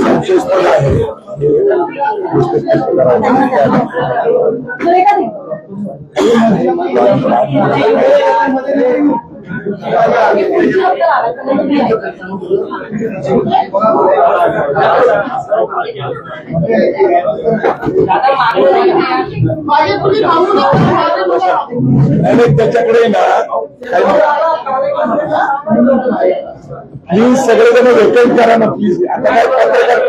संशयास्पद आहे त्याच्याकडे ना प्लीज सगळेजण वेकेट करा ना प्लीज. आता काय पत्रकार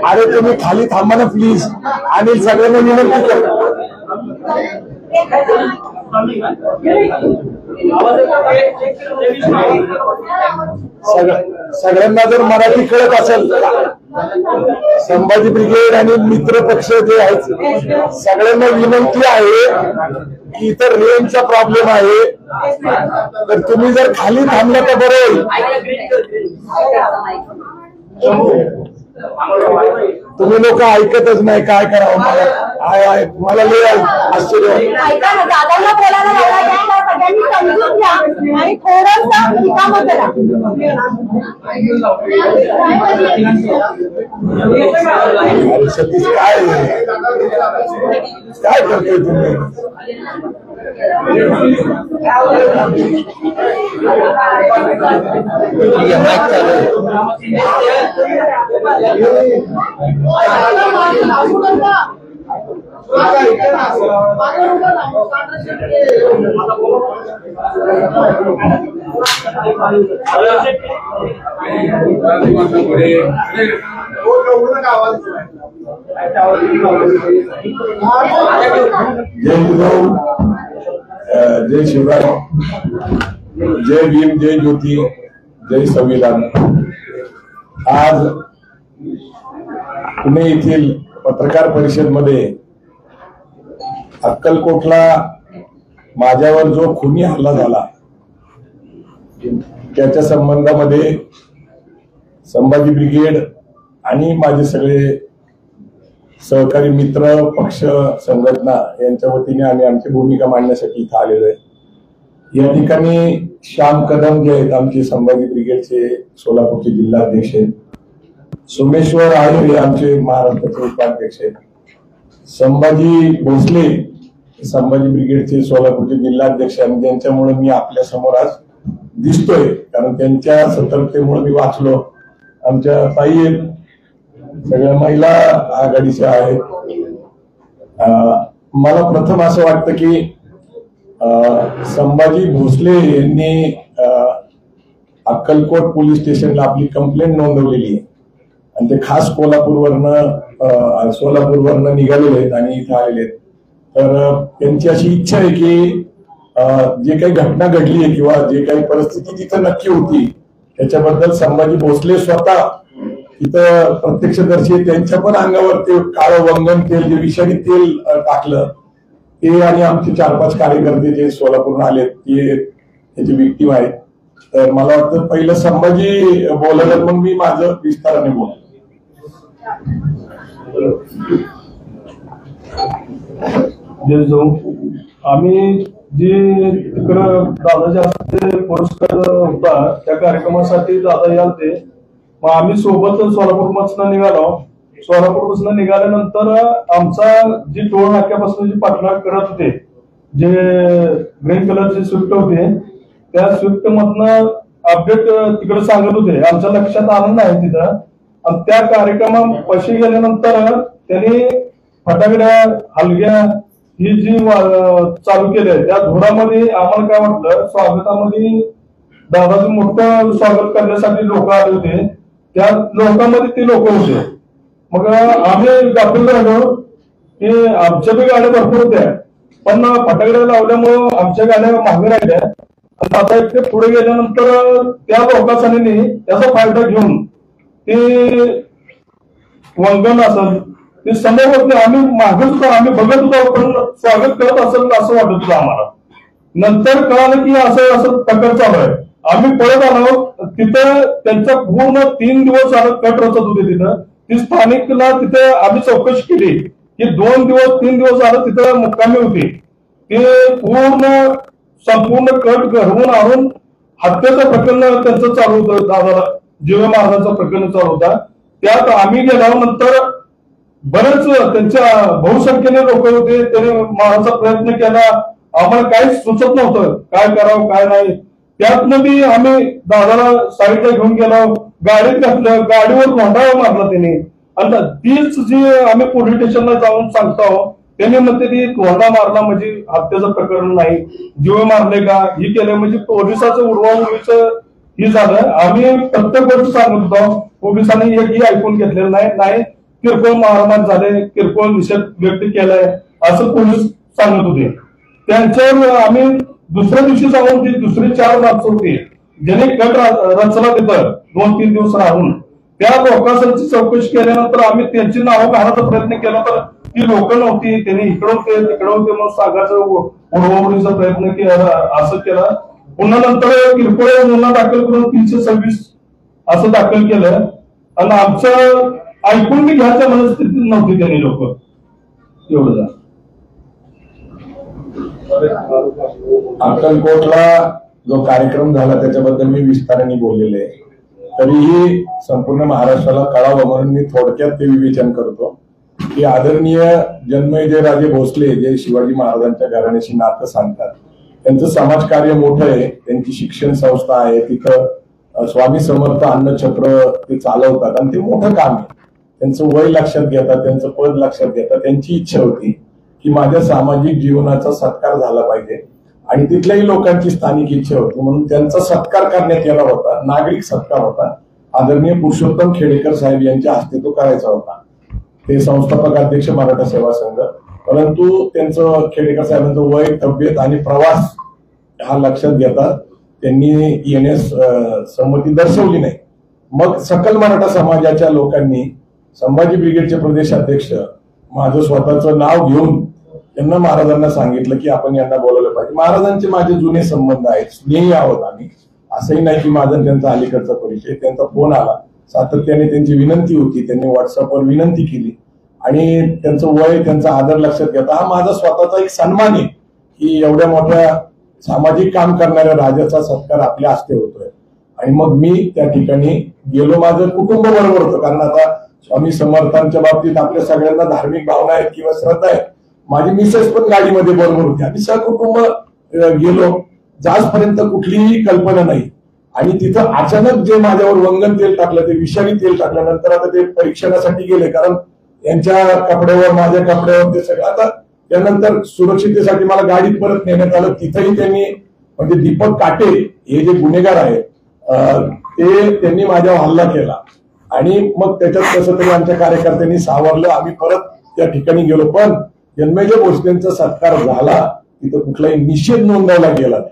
अरे तुम्ही खाली थांबा ना प्लीज आणि सगळ्यांना विनंती करतो सगळ्यांना जर मराठी कळत असेल संभाजी ब्रिगेड आणि मित्र पक्ष जे आहेत सगळ्यांना विनंती आहे की इतर रेंजचा प्रॉब्लेम आहे तर तुम्ही जर खाली थांबलं तर बरं होईल. तुम्ही लोक ऐकतच नाही काय करावं मला लय आश्चर्य सतीश काय काय करतोय तुम्ही जय शिवराय, जय भीम, जय ज्योती, जय संविधान. आज पुणे येथील पत्रकार परिषद मध्ये अक्कलकोटला माझ्यावर जो खुनी हल्ला झाला त्याच्या संबंधामध्ये संभाजी ब्रिगेड आणि माझे सगळे सहकारी मित्र पक्ष संघटना यांच्या वतीने आम्ही आमची भूमिका मांडण्यासाठी इथं आलेलो आहे. या ठिकाणी श्याम कदम जे आहेत आमचे संभाजी ब्रिगेडचे सोलापूरचे जिल्हाध्यक्ष आहेत, सोमेश्वर आयर हे आमचे महाराष्ट्राचे उपाध्यक्ष आहेत, संभाजी भोसले संभाजी ब्रिगेडचे सोलापूरचे जिल्हाध्यक्ष आणि ज्यांच्यामुळे मी आपल्या समोर आज दिसतोय कारण त्यांच्या सतर्कतेमुळे मी वाचलो. आमच्या ताई सगळ्या महिला आघाडीच्या आहेत. मला प्रथम असं वाटतं की संभाजी भोसले यांनी अक्कलकोट पोलीस स्टेशनला आपली कंप्लेंट नोंदवलेली आहे आणि ते खास सोलापूरवरनं निघालेले आहेत आणि इथं आलेले आहेत. तर त्यांची अशी इच्छा आहे की जे काही घटना घडली आहे किंवा जे काही परिस्थिती तिथं नक्की होती त्याच्याबद्दल संभाजी भोसले स्वतः इथं प्रत्यक्षदर्शी त्यांच्या पण अंगावर ते काळं वंगण तेल जे विषारी तेल टाकलं ते आणि आमचे 4-5 कार्यकर्ते जे सोलापूरला आलेत ते त्याचे विक्टीम आहेत. तर मला वाटतं पहिलं संभाजी बोलायला पण मी माझं विस्ताराने बोल. आम्ही जे तिकडं दादाच्या हस्ते पुरस्कार होता त्या कार्यक्रमासाठी दादा याल ते मग आम्ही सोबत सोलापूरपासून निघालो. सोलापूरपासून निघाल्यानंतर आमचा जी टोळ नाक्यापासून जी पाठलाग करत होते जे ग्रीन कलरचे स्विफ्ट होते त्या स्विफ्ट मधनं अपडेट तिकडे सांगत होते. आमच्या लक्षात आलं नाही तिथं आणि त्या कार्यक्रमापाशी गेल्यानंतर त्यांनी फटाकड्या हलग्या ही जी चालू केली आहे त्या धुरामध्ये आम्हाला काय वाटलं स्वागतामध्ये दादाचं मोठं स्वागत करण्यासाठी लोक आले होते. त्या लोकांमध्ये ते लोक होते. मग आम्ही गाफील राहिलो की आमच्या बी गाड्या भरपूर होत्या पण फटाकड्या लावल्यामुळं आमच्या गाड्या मागे राहिल्या. आता इतके पुढे गेल्यानंतर त्या लोकांनी त्याचा फायदा घेऊन ते वंगण असेल ते समोर होत नाही. आम्ही मागत होतो आम्ही बघत होतो पण स्वागत करत असेल असं वाटत होतं आम्हाला. नंतर कळालं की असं टक्कर चालू आहे. आम्ही पळत आलो तिथं त्यांचा पूर्ण 3 दिवस कट रचत होते तिथं ती स्थानिकला तिथे आम्ही चौकशी केली की 2 दिवस 3 दिवस झालं तिथे मुक्कामी होती. ते संपूर्ण कट घडवून आणून हत्येचं प्रकरण त्यांचं चालू होतं. दादा जीवे महाराजांचं प्रकरण चालू होता. त्यात आम्ही गेल्यानंतर बरेच त्यांच्या बहुसंख्येने लोक होते. त्याने मारायचा प्रयत्न केला. आम्हाला काहीच सुचत नव्हतं काय करावं काय नाही. त्यातनं बी आम्ही दादाला साईडला घेऊन गेलो. गाडीत घातलं. गाडीवर धोंडा मारला त्याने. आणि तीच जी आम्ही पोलीस स्टेशनला जाऊन सांगतो त्यांनी म्हणते ती धोंडा मारला म्हणजे हत्येचं प्रकरण नाही. जीव मारले का ही केलं म्हणजे पोलिसाचं उडवाउडवीचं ही झालं. आम्ही प्रत्येक गोष्ट सांगत होतो. पोलिसांनी एकही ऐकून घेतलेलं नाही. किरकोळ मारहाण झाले. किरकोळ निषेध व्यक्त केलाय असं पोलीस सांगत होते. त्यांच्यावर आम्ही दुसऱ्या दिवशी जाऊन ती दुसरी 4 माणसं होती ज्यांनी कट रचला तिथं 2-3 दिवस राहून त्या लोकांची चौकशी केल्यानंतर आम्ही त्यांची नावं घालण्याचा प्रयत्न केला तर ती लोक नव्हती. त्यांनी इकडं होते तिकडं होते म्हणून सांगायचं उडवणीचा प्रयत्न केला. असं केला. पुन्हा नंतर किरकोळ गुन्हा दाखल करून 326 असं दाखल केलं. आणि आमचं ऐकून मी घ्यायच्या मनस्थितीत नव्हती त्यांनी लोक. एवढं अक्कलकोटला जो कार्यक्रम झाला त्याच्याबद्दल मी विस्ताराने बोललेले आहे. तरीही संपूर्ण महाराष्ट्राला कळावं म्हणून मी थोडक्यात ते विवेचन करतो की आदरणीय जन्मेजयराजे भोसले जे शिवाजी महाराजांच्या घराण्याशी नातं सांगतात त्यांचं समाजकार्य मोठं आहे. त्यांची शिक्षण संस्था आहे. तिथं स्वामी समर्थ अन्नछत्र ते चालवतात आणि ते मोठं काम आहे. त्यांचं वय लक्षात घेतात. त्यांचं पद लक्षात घेतात. त्यांची इच्छा होती की माझ्या सामाजिक जीवनाचा सत्कार झाला पाहिजे आणि तिथल्याही लोकांची स्थानिक इच्छा होती म्हणून त्यांचा सत्कार करण्यात येणार होता. नागरिक सत्कार होता. आदरणीय पुरुषोत्तम खेडेकर साहेब यांच्या हस्ते तो करायचा होता. ते संस्थापक अध्यक्ष मराठा सेवा संघ. परंतु त्यांचं खेडेकर साहेबांचं वय तब्येत आणि प्रवास हा लक्षात घेता त्यांनी येण्यास संमती दर्शवली नाही. मग सकल मराठा समाजाच्या लोकांनी संभाजी ब्रिगेडचे प्रदेशाध्यक्ष माझं स्वतःचं नाव घेऊन त्यांना महाराजांना सांगितलं की आपण यांना बोलवलं पाहिजे. महाराजांचे माझे जुने संबंध आहेत. स्नेही आहोत आम्ही. असंही नाही की माझा त्यांचा अलीकडचा परिचय. त्यांचा फोन आला. सातत्याने त्यांची विनंती होती. त्यांनी व्हॉट्सअपवर विनंती केली आणि त्यांचं वय त्यांचा आदर लक्षात घेता हा माझा स्वतःचा एक सन्मान आहे की एवढ्या मोठ्या सामाजिक काम करणाऱ्या राजाचा सत्कार आपल्या हस्ते होतोय. आणि मग मी त्या ठिकाणी गेलो. माझं कुटुंब बरोबर होतं कारण आता स्वामी समर्थांच्या बाबतीत आपल्या सगळ्यांना धार्मिक भावना आहेत किंवा श्रद्धा आहे. माझी मिसेस पण गाडीमध्ये बरोबर होती. आम्ही सहकुटुंब गेलो. जाजपर्यंत कुठलीही कल्पना नाही. आणि तिथं अचानक जे माझ्यावर वंगन तेल टाकलं ते विषारी तेल टाकल्यानंतर आता ते परीक्षणासाठी गेले कारण यांच्या कपड्यावर माझ्या कपड्यावर ते सगळं आता त्यानंतर सुरक्षिततेसाठी मला गाडीत परत नेण्यात आलं. तिथेही त्यांनी म्हणजे दीपक काटे हे जे गुन्हेगार आहेत ते त्यांनी माझ्यावर हल्ला केला आणि मग त्याच्यात कसं तरी आमच्या कार्यकर्त्यांनी सावरलं. आम्ही परत त्या ठिकाणी गेलो. पण जन्मेजय भोसलेंचा सत्कार झाला. तिथं कुठलाही निषेध नोंदवला गेला नाही.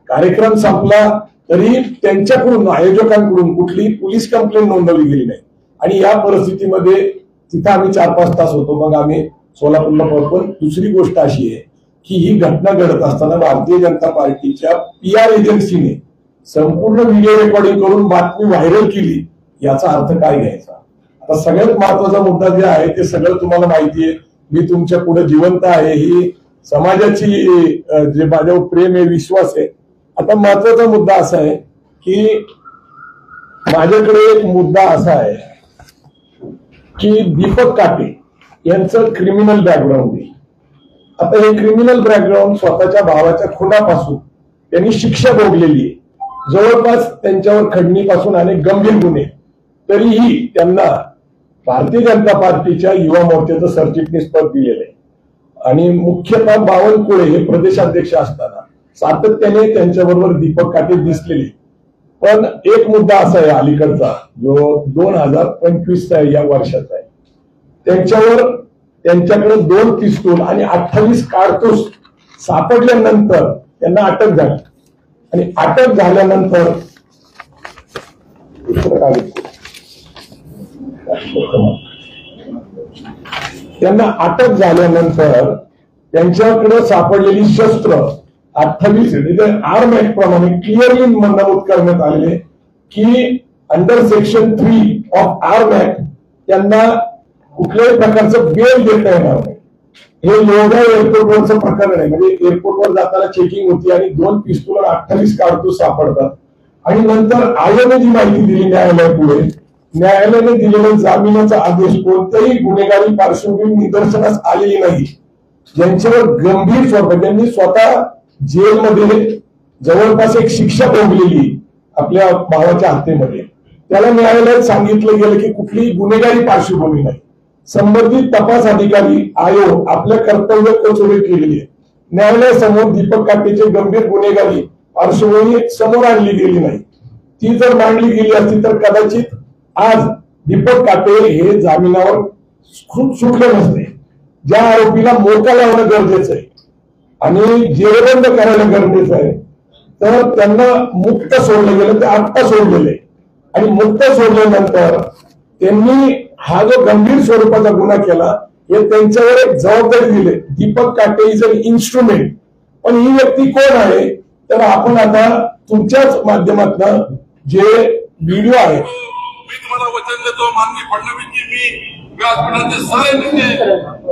कार्यक्रम संपला तरी त्यांच्याकडून आयोजकांकडून कुठलीही पोलीस कंप्लेंट नोंदवली गेली नाही. आणि या परिस्थितीमध्ये तिथं आम्ही 4-5 तास होतो. मग आम्ही सोलापूरला परतो. दुसरी गोष्ट अशी आहे की ही घटना घडत असताना भारतीय जनता पार्टीच्या PR एजन्सीने संपूर्ण व्हिडिओ रेकॉर्डिंग करून बातमी व्हायरल केली. याचा अर्थ काय घ्यायचा. आता सगळ्यात महत्वाचा मुद्दा जे आहे ते सगळं तुम्हाला माहिती आहे. मी तुमच्या पुढे जिवंत आहे. ही समाजाची जे माझ्यावर प्रेम आहे विश्वास आहे. आता महत्वाचा मुद्दा असा आहे की माझ्याकडे एक मुद्दा असा आहे की दीपक काटे यांचं क्रिमिनल बॅकग्राऊंड आहे. आता हे क्रिमिनल बॅकग्राऊंड स्वतःच्या भावाच्या खुनापासून त्यांनी शिक्षा भोगलेली आहे. जवळपास त्यांच्यावर खंडणीपासून अनेक गंभीर गुन्हे. तरीही त्यांना भारतीय जनता पार्टीच्या युवा मोर्चाचं सरचिटणीस पद दिलेलं आहे. आणि मुख्यतः बावनकुळे हे प्रदेशाध्यक्ष असताना सातत्याने त्यांच्याबरोबर दीपक काटे दिसलेले. पण एक मुद्दा असा आहे अलीकडचा जो 2025चा या वर्षाचा आहे. त्यांच्याकडे 2 पिस्तूल आणि 28 कारतूस सापडल्यानंतर त्यांना अटक झाली. आणि अटक झाल्यानंतर त्यांच्याकडे सापडलेली शस्त्र 28 आर्म ऍक्ट प्रमाणे क्लिअरली नमूद करण्यात आलेले की under section 3 of arm act त्यांना कुठल्याही प्रकारचं बेल देता येणार नाही. हे लोढा एअरपोर्टवरचं प्रकरण आहे. म्हणजे एअरपोर्टवर जाताना चेकिंग होती आणि 2 पिस्तूल 28 कारतूस सापडतात आणि नंतर आयोगाने जी माहिती दिली न्यायालयापुढे, न्यायालयाने दिलेला जामिनाचा आदेश कोणत्याही गुन्हेगारी पार्श्वभूमी निदर्शनास आलेली नाही, ज्यांच्यावर गंभीर स्वरूपात ज्यांनी स्वतः जेलमध्ये जवळपास एक शिक्षा भोगलेली आपल्या भावाच्या हत्येमध्ये, त्याला न्यायालयात सांगितलं गेलं की कुठलीही गुन्हेगारी पार्श्वभूमी नाही. संबंधित तपास अधिकारी आयोग आपल्या कर्तव्य कोचोरी केलेली आहे. न्यायालयासमोर दीपक काटेचे गंभीर गुन्हेगारी पार्श्वभूमी समोर आणली गेली नाही. ती जर मांडली गेली असती तर कदाचित आज दीपक काटे हे जामिनावर खूप सुटले नसते. ज्या आरोपीला मोका लावणं गरजेचं आहे आणि जेरबंद करायला गरजेचं आहे, तर त्यांना मुक्त सोडलं गेलं, ते आत्ता सोडलेले आणि मुक्त सोडल्यानंतर त्यांनी हा जो गंभीर स्वरूपाचा गुन्हा केला हे त्यांच्यावर एक जबाबदारी दिली. दीपक काटे इज अन इन्स्ट्रुमेंट. पण ही व्यक्ती कोण आहे, तर आपण आता तुमच्याच माध्यमातून जे व्हिडिओ आहे, मी तुम्हाला वचन देतो माननीय फडणवीसजी, मी व्यासपीठाचे सारे नेते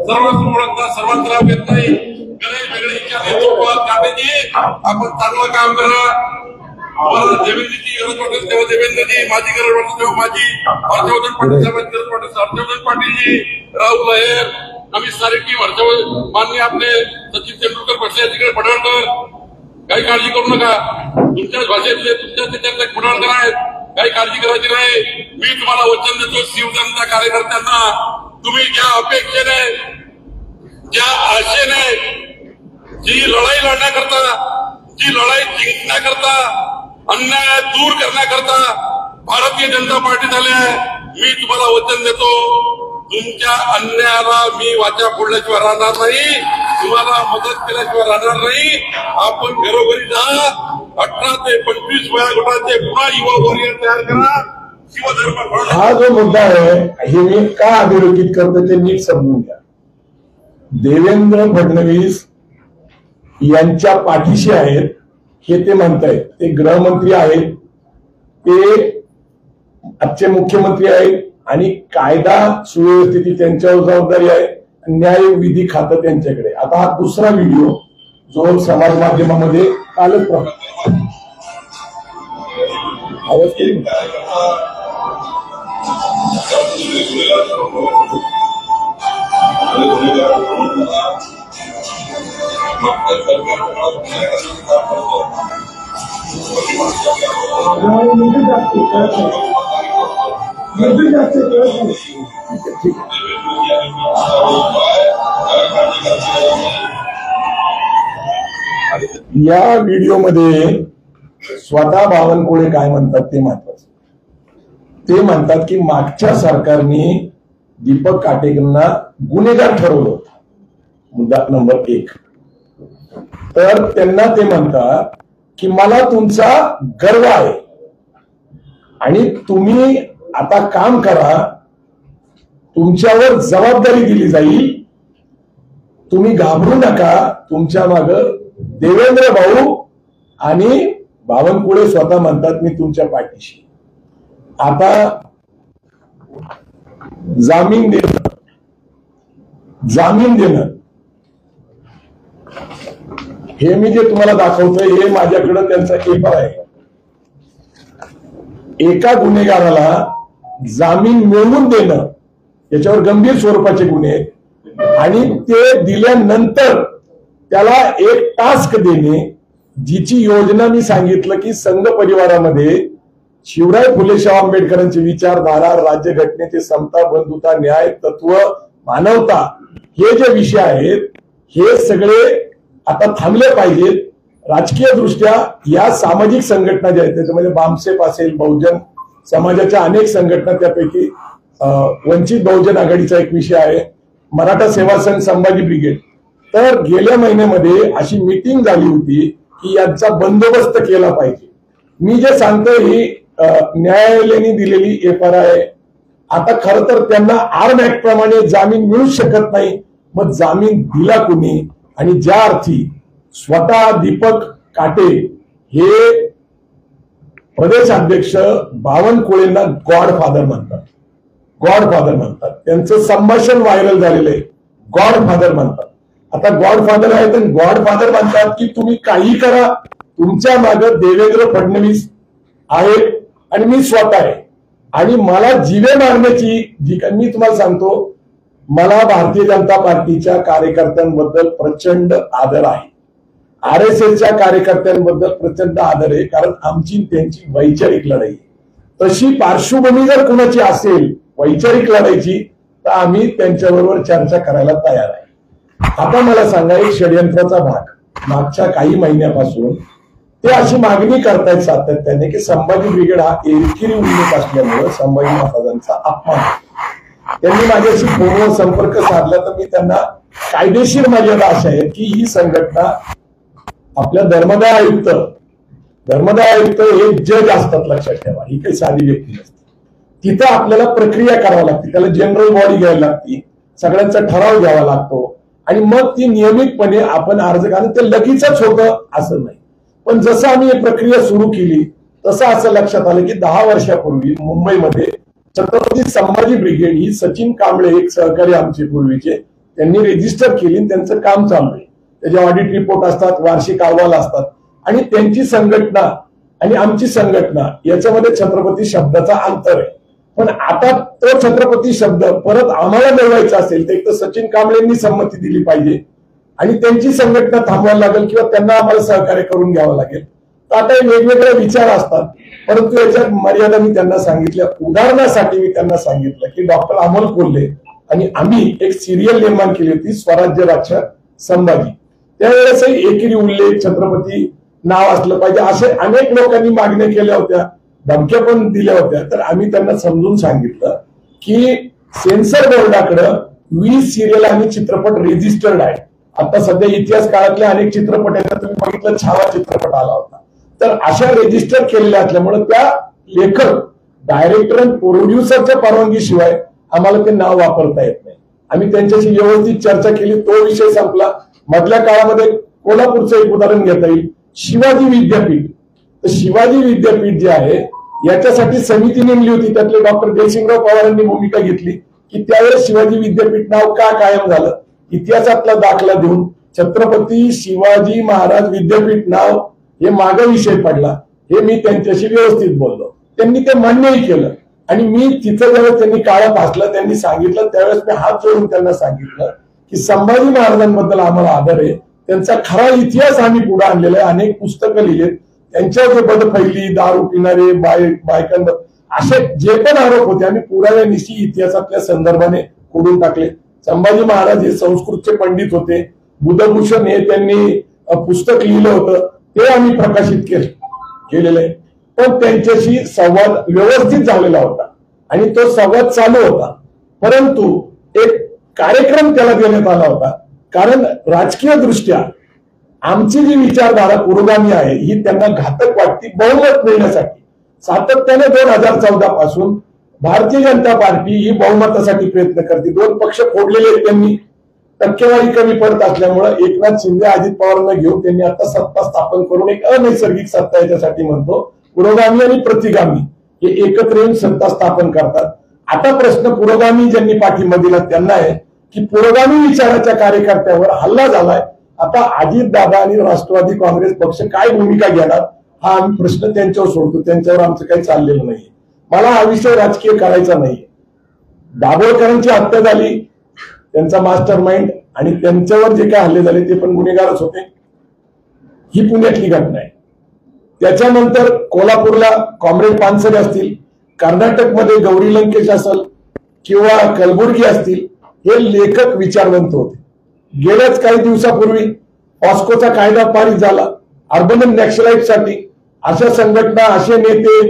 सर्वांना ओळखता, सर्वांचं नाव घेत नाही, गणेश वेगळेच्या नेतृत्वात काटेजी आपण चांगलं काम करा. मला देवेंद्रची गरज वाटेल तेव्हा देवेंद्रजी, माझी गरज वाटेल तेव्हा माझी, हर्षवर्धन पाटील साहेबांची गरज वाटेल हर्षवर्धन पाटीलजी, राहुल अहेर, आम्ही सारी टीम, हर्षवर्धन माननीय आपले सचिन तेंडुलकर बसले तिकडे पडळकर, काही काळजी करू नका. तुमच्याच भाषेतले तुमच्याच त्याच्यातले पडळकर आहेत, काही काळजी करायची नाही. मी तुम्हाला वचन देतो शिवजनता कार्यकर्त्यांना, तुम्ही ज्या अपेक्षेने ज्या आशेने जी लढाई लढण्याकरता, जी लढाई जिंकण्याकरता, अन्याय दूर करण्याकरता भारतीय जनता पार्टी झाली आहे, मी तुम्हाला वचन देतो तुमच्या अन्यायाला मी वाचा फोडल्याशिवाय राहणार नाही, तुम्हाला मदत केल्याशिवाय राहणार नाही. आपण घरोघरी जा, 18 ते 25 वयोगटाचे पुन्हा युवा वॉरियर तयार करा. शिवधर्म हा जो मुद्दा आहे हे मी का अधोरेखित करतो ते नीट समजून घ्या. देवेंद्र फडणवीस यांच्या पाठीशी आहेत हे ते म्हणतायत. ते गृहमंत्री आहेत, ते आजचे मुख्यमंत्री आहेत आणि कायदा सुव्यवस्थेची त्यांच्यावर जबाबदारी आहे, न्याय विधी खातं त्यांच्याकडे. आता हा दुसरा व्हिडिओ जो समाज माध्यमामध्ये कालच आवाज केली या व्हिडिओमध्ये स्वतः बावनकुळे काय म्हणतात ते महत्वाचं. ते म्हणतात की मागच्या सरकारने दीपक काटेकरांना गुन्हेगार ठरवलं होतं, मुद्दा नंबर 1. तर त्यांना ते म्हणतात की मला तुमचा गर्व आहे आणि तुम्ही आता काम करा, तुमच्यावर जबाबदारी दिली जाईल, तुम्ही घाबरू नका, तुमच्या माग देवेंद्र भाऊ आणि बावनकुळे स्वतः म्हणतात मी तुमच्या पाठीशी. आता जामीन देणं हे मी जे तुम्हाला दाखवतोय हे माझ्याकडे त्यांचा पेपर आहे. एका गुन्हेगाराला जामीन मिळवून देणं याच्यावर गंभीर स्वरूपाचे गुन्हे आहेत आणि ते दिल्यानंतर त्याला एक टास्क देणे, जिची योजना मी सांगितलं की संघ परिवारामध्ये शिवराय फुले शाह आंबेडकरांचे विचारधारा, राज्यघटनेचे समता, बंधुता, न्याय, तत्व, मानवता हे जे विषय आहेत हे सगळे आता थांबले पाहिजेत. राजकीय दृष्ट्या या सामाजिक संघटना ज्या आहेत त्याच्यामध्ये बामसेफ असेल, बहुजन समाजाच्या अनेक संघटना, त्यापैकी वंचित बहुजन आघाडीचा एक विषय आहे, मराठा सेवा संघ, संभाजी ब्रिगेड. तर गेल्या महिन्यामध्ये अशी मीटिंग झाली होती की यांचा बंदोबस्त केला पाहिजे. मी जे सांगतोय ही न्यायालयाने दिलेली FR आहे. आता खरं तर त्यांना आर्म ऍक्ट प्रमाणे जामीन मिळू शकत नाही, मग जामीन दिला कुणी? आणि ज्या अर्थी स्वतः दीपक काटे हे प्रदेश अध्यक्ष बावनकुळेंना गॉडफादर म्हणतात. गॉडफादर म्हणतात. त्यांचं संभाषण व्हायरल झालेलं आहे. गॉडफादर म्हणतात. आता गॉडफादर आहे तर गॉडफादर म्हणतात की तुम्ही काही करा, तुमच्या मागे देवेंद्र फडणवीस आहे आणि मी स्वतः आहे आणि मला जीवे मारण्याची मी तुम्हाला सांगतो, मला भारतीय जनता पार्टीच्या कार्यकर्त्यांबद्दल प्रचंड आदर आहे. RSSच्या कार्यकर्त्यांबद्दल प्रचंड आदर आहे, कारण आमची त्यांची वैचारिक लढाई. तशी पार्श्वभूमी जर कुणाची असेल वैचारिक लढाईची तर आम्ही त्यांच्याबरोबर चर्चा करायला तयार आहे. आता मला सांगा, एक षडयंत्राचा भाग मागच्या काही महिन्यापासून ते अशी मागणी करतायत सातत्याने की संभाजी ब्रिगेड हा एकेरी उल्लेख असल्यामुळे संभाजी महाराजांचा अपमान. त्यांनी माझ्याशी फोनवर संपर्क साधला तर मी त्यांना कायदेशीर मर्यादा अशा आहेत की ही संघटना आपल्या धर्मदाय आयुक्त हे जज असतात, लक्षात ठेवा. ही काही साधी व्यक्ती नसते. तिथं आपल्याला प्रक्रिया करावी लागते, त्याला जनरल बॉडी घ्यायला लागते, सगळ्यांचा ठराव घ्यावा लागतो आणि मग ती नियमितपणे आपण अर्ज करणं ते लगेचच होतं असं नाही. पण जसं आम्ही ही प्रक्रिया सुरू केली तसं असं लक्षात आलं की 10 वर्षापूर्वी मुंबईमध्ये छत्रपती संभाजी ब्रिगेड ही सचिन कांबळे एक सहकारी आमचे पूर्वीचे त्यांनी रेजिस्टर केली आणि त्यांचं काम चालू आहे. त्याचे ऑडिट रिपोर्ट असतात, वार्षिक अहवाल असतात आणि त्यांची संघटना आणि आमची संघटना याच्यामध्ये छत्रपती शब्दाचा अंतर आहे. पण आता तो छत्रपती शब्द परत आम्हाला मिळवायचा असेल तर एक तर सचिन कांबळेंनी संमती दिली पाहिजे आणि त्यांची संघटना थांबवायला लागेल किंवा त्यांना आम्हाला सहकार्य करून घ्यावं लागेल. तर आता हे वेगवेगळे विचार असतात, परंतु याच्यात मर्यादा मी त्यांना सांगितल्या. उदाहरणासाठी मी त्यांना सांगितलं की डॉक्टर अमोल कोल्हे आणि आम्ही एक सिरियल निर्माण केली होती, स्वराज्य रक्षक संभाजी. त्यावेळेसही एकेरी उल्लेख छत्रपती नाव असलं पाहिजे असे अनेक लोकांनी मागण्या केल्या होत्या, धमक्या पण दिल्या होत्या. तर आम्ही त्यांना समजून सांगितलं की सेन्सर बोर्डाकडे 20 सिरियल आणि चित्रपट रेजिस्टर्ड आहे. आता सध्या इतिहास काळातल्या अनेक चित्रपटांना तुम्ही बघितलं, छावा चित्रपट आला होता. तर अशा रेजिस्टर केलेल्या असल्यामुळे त्या लेखक, डायरेक्टर आणि प्रोड्युसरच्या परवानगीशिवाय आम्हाला ते नाव वापरता येत नाही. आम्ही त्यांच्याशी व्यवस्थित चर्चा केली, तो विषय संपला. मधल्या काळामध्ये कोल्हापूरचं एक उदाहरण घेता येईल, शिवाजी विद्यापीठ. तर शिवाजी विद्यापीठ जे आहे याच्यासाठी समिती नेमली होती, त्यातले डॉक्टर जयसिंगराव पवारांनी भूमिका घेतली की त्यावेळेस शिवाजी विद्यापीठ नाव का कायम झालं, इतिहासातला दाखला देऊन छत्रपती शिवाजी महाराज विद्यापीठ नाव हे मागे विषय पडला. हे मी त्यांच्याशी व्यवस्थित बोललो, त्यांनी ते मान्यही केलं आणि मी तिथं ज्यावेळेस त्यांनी काळं फासलं त्यांनी सांगितलं त्यावेळेस मी हात जोडून त्यांना सांगितलं की संभाजी महाराजांबद्दल आम्हाला आदर आहे, त्यांचा खरा इतिहास आम्ही पुढे आणलेला आहे, अनेक पुस्तकं लिहिलेत, त्यांच्यावर जे बदफैली, दारू पिणारे, बायकांवर असे जे पण आरोप होते आम्ही पुराव्यानिशी इतिहासातल्या संदर्भाने खोडून टाकले. संभाजी महाराज हे संस्कृतचे पंडित होते, बुधभूषण हे त्यांनी पुस्तक लिहिलं होतं, ते आम्ही प्रकाशित केलेलं आहे. पण त्यांच्याशी संवाद व्यवस्थित झालेला होता आणि तो संवाद चालू होता, परंतु एक कार्यक्रम त्याला देण्यात आला होता. कारण राजकीय दृष्ट्या आमची जी विचारधारा पुरोगामी आहे ही त्यांना घातक वाटती. बहुमत मिळण्यासाठी सातत्याने 2014 पासून भारतीय जनता पार्टी ही बहुमतासाठी प्रयत्न करते. 2 पक्ष फोडलेले आहेत त्यांनी, टक्केवारी कमी पडत असल्यामुळे एकनाथ शिंदे, अजित पवारांना घेऊन त्यांनी आता सत्ता स्थापन करून एक अनैसर्गिक सत्ता याच्यासाठी म्हणतो पुरोगामी आणि प्रतिगामी हे एकत्र येऊन सत्ता स्थापन करतात. आता प्रश्न पुरोगामी ज्यांनी पाठिंबा दिला त्यांना आहे की पुरोगामी विचाराच्या कार्यकर्त्यावर हल्ला झालाय. आता अजितदादा आणि राष्ट्रवादी काँग्रेस पक्ष काय भूमिका घेणार हा आम्ही प्रश्न त्यांच्यावर सोडतो, त्यांच्यावर आमचं काही चाललेलं नाहीये. मला हा विषय राजकीय करायचा नाहीये. दाभोळकरांची हत्या झाली, त्यांचा मास्टर माइंड आणि त्यांच्यावर जे काय हल्ले झाले ते पण गुन्हेगारच होते. ही पुण्यातली घटना आहे. त्याच्यानंतर कोल्हापूरला कॉम्रेड पानसरे असतील, कर्नाटकमध्ये गौरी लंकेश असेल किंवा कलबुर्गी असतील, हे लेखक विचारवंत होते. गेल्याच काही दिवसापूर्वी पॉस्कोचा कायदा पारित झाला अर्बन नॅक्सलाइटसाठी. अशा संघटना, असे नेते,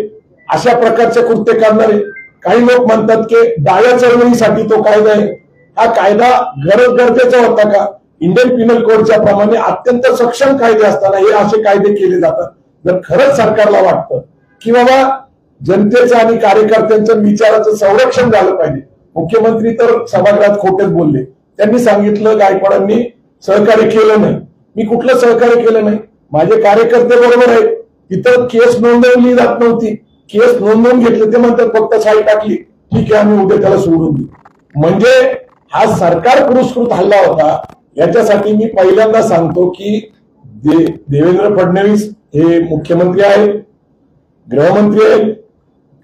अशा प्रकारचे कृत्य करणारे काही लोक म्हणतात की डाव्या चळवळीसाठी तो कायदा आहे. हा कायदा गरजेचा होता का? इंडियन पिनल कोडच्या प्रमाणे अत्यंत सक्षम कायदे असताना हे असे कायदे केले जातात. जर खरंच सरकारला वाटतं की बाबा जनतेचं आणि कार्यकर्त्यांचं विचाराचं संरक्षण झालं पाहिजे, मुख्यमंत्री तर सभागृहात खोटेच बोलले. त्यांनी सांगितलं गायकवाडांनी सहकार्य केलं नाही. मी कुठलं सहकार्य केलं नाही? माझे कार्यकर्ते बरोबर आहेत. तिथं केस नोंदवली जात नव्हती, केस नोंदवून घेतले. ते म्हणतात फक्त साई टाकली, ठीक आहे आम्ही उद्या त्याला सोडून देऊ. म्हणजे हा सरकार पुरस्कृत हल्ला होता. याच्यासाठी मी पहिल्यांदा सांगतो की देवेंद्र फडणवीस हे मुख्यमंत्री आहेत, गृहमंत्री आहेत,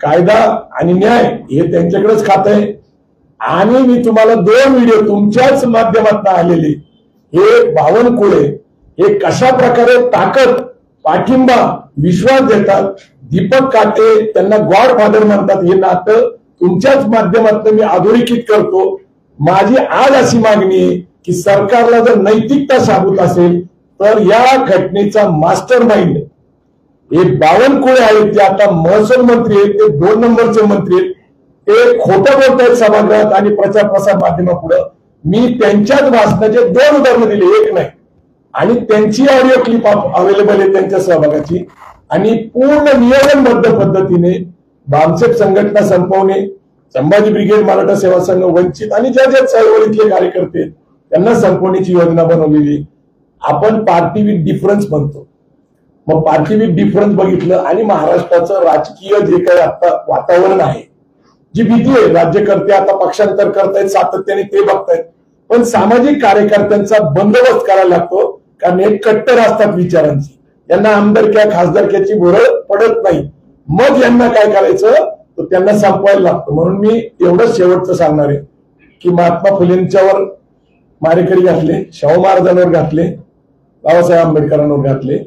कायदा आणि न्याय हे त्यांच्याकडेच खात आहे. आणि मी तुम्हाला 2 व्हिडिओ तुमच्याच माध्यमातून आलेले, हे बावनकुळे हे कशा प्रकारे ताकद, पाठिंबा, विश्वास देतात. दीपक काटे त्यांना गॉडफादर म्हणतात. हे नातं तुमच्याच माध्यमातून मी अधोरेखित करतो. माझी आज अशी मागणी आहे की सरकारला जर नैतिकता साबूत असेल तर या घटनेचा मास्टर माइंड हे बावनकुळे आहेत, ते आता महसूल मंत्री आहेत, ते 2 नंबरचे मंत्री आहेत, ते खोटं बोलतायत सभागृहात आणि प्रचार प्रसार माध्यमापुढे. मी त्यांच्याच भाषणाचे 2 उदाहरणं दिले, एक नाही. आणि त्यांची ऑडिओ क्लिप अवेलेबल आहे त्यांच्या सहभागाची. आणि पूर्ण नियोजनबद्ध पद्धतीने बामसेफ संघटना संपवणे, संभाजी ब्रिगेड, मराठा सेवा संघ, वंचित आणि ज्या ज्या चळवळीतले कार्यकर्ते त्यांना संपवण्याची योजना बनवलेली. आपण पार्टी विथ डिफरन्स म्हणतो. मग पार्टी विथ डिफरन्स बघितलं आणि महाराष्ट्राचं राजकीय जे काही आता वातावरण आहे, जी भीती आहे, राज्यकर्ते आता पक्षांतर करतायत सातत्याने ते बघतायत. पण सामाजिक कार्यकर्त्यांचा बंदोबस्त करायला लागतो, कारण हे कट्टर असतात विचारांची. यांना आमदारक्या खासदारक्याची भुरळ पडत नाही. मग यांना काय करायचं तर त्यांना संपवायला लागतं. म्हणून मी एवढंच शेवटचं सांगणार आहे की महात्मा फुलेंच्यावर मारेकरी घातले, शाहू महाराजांवर घातले, बाबासाहेब आंबेडकरांवर घातले.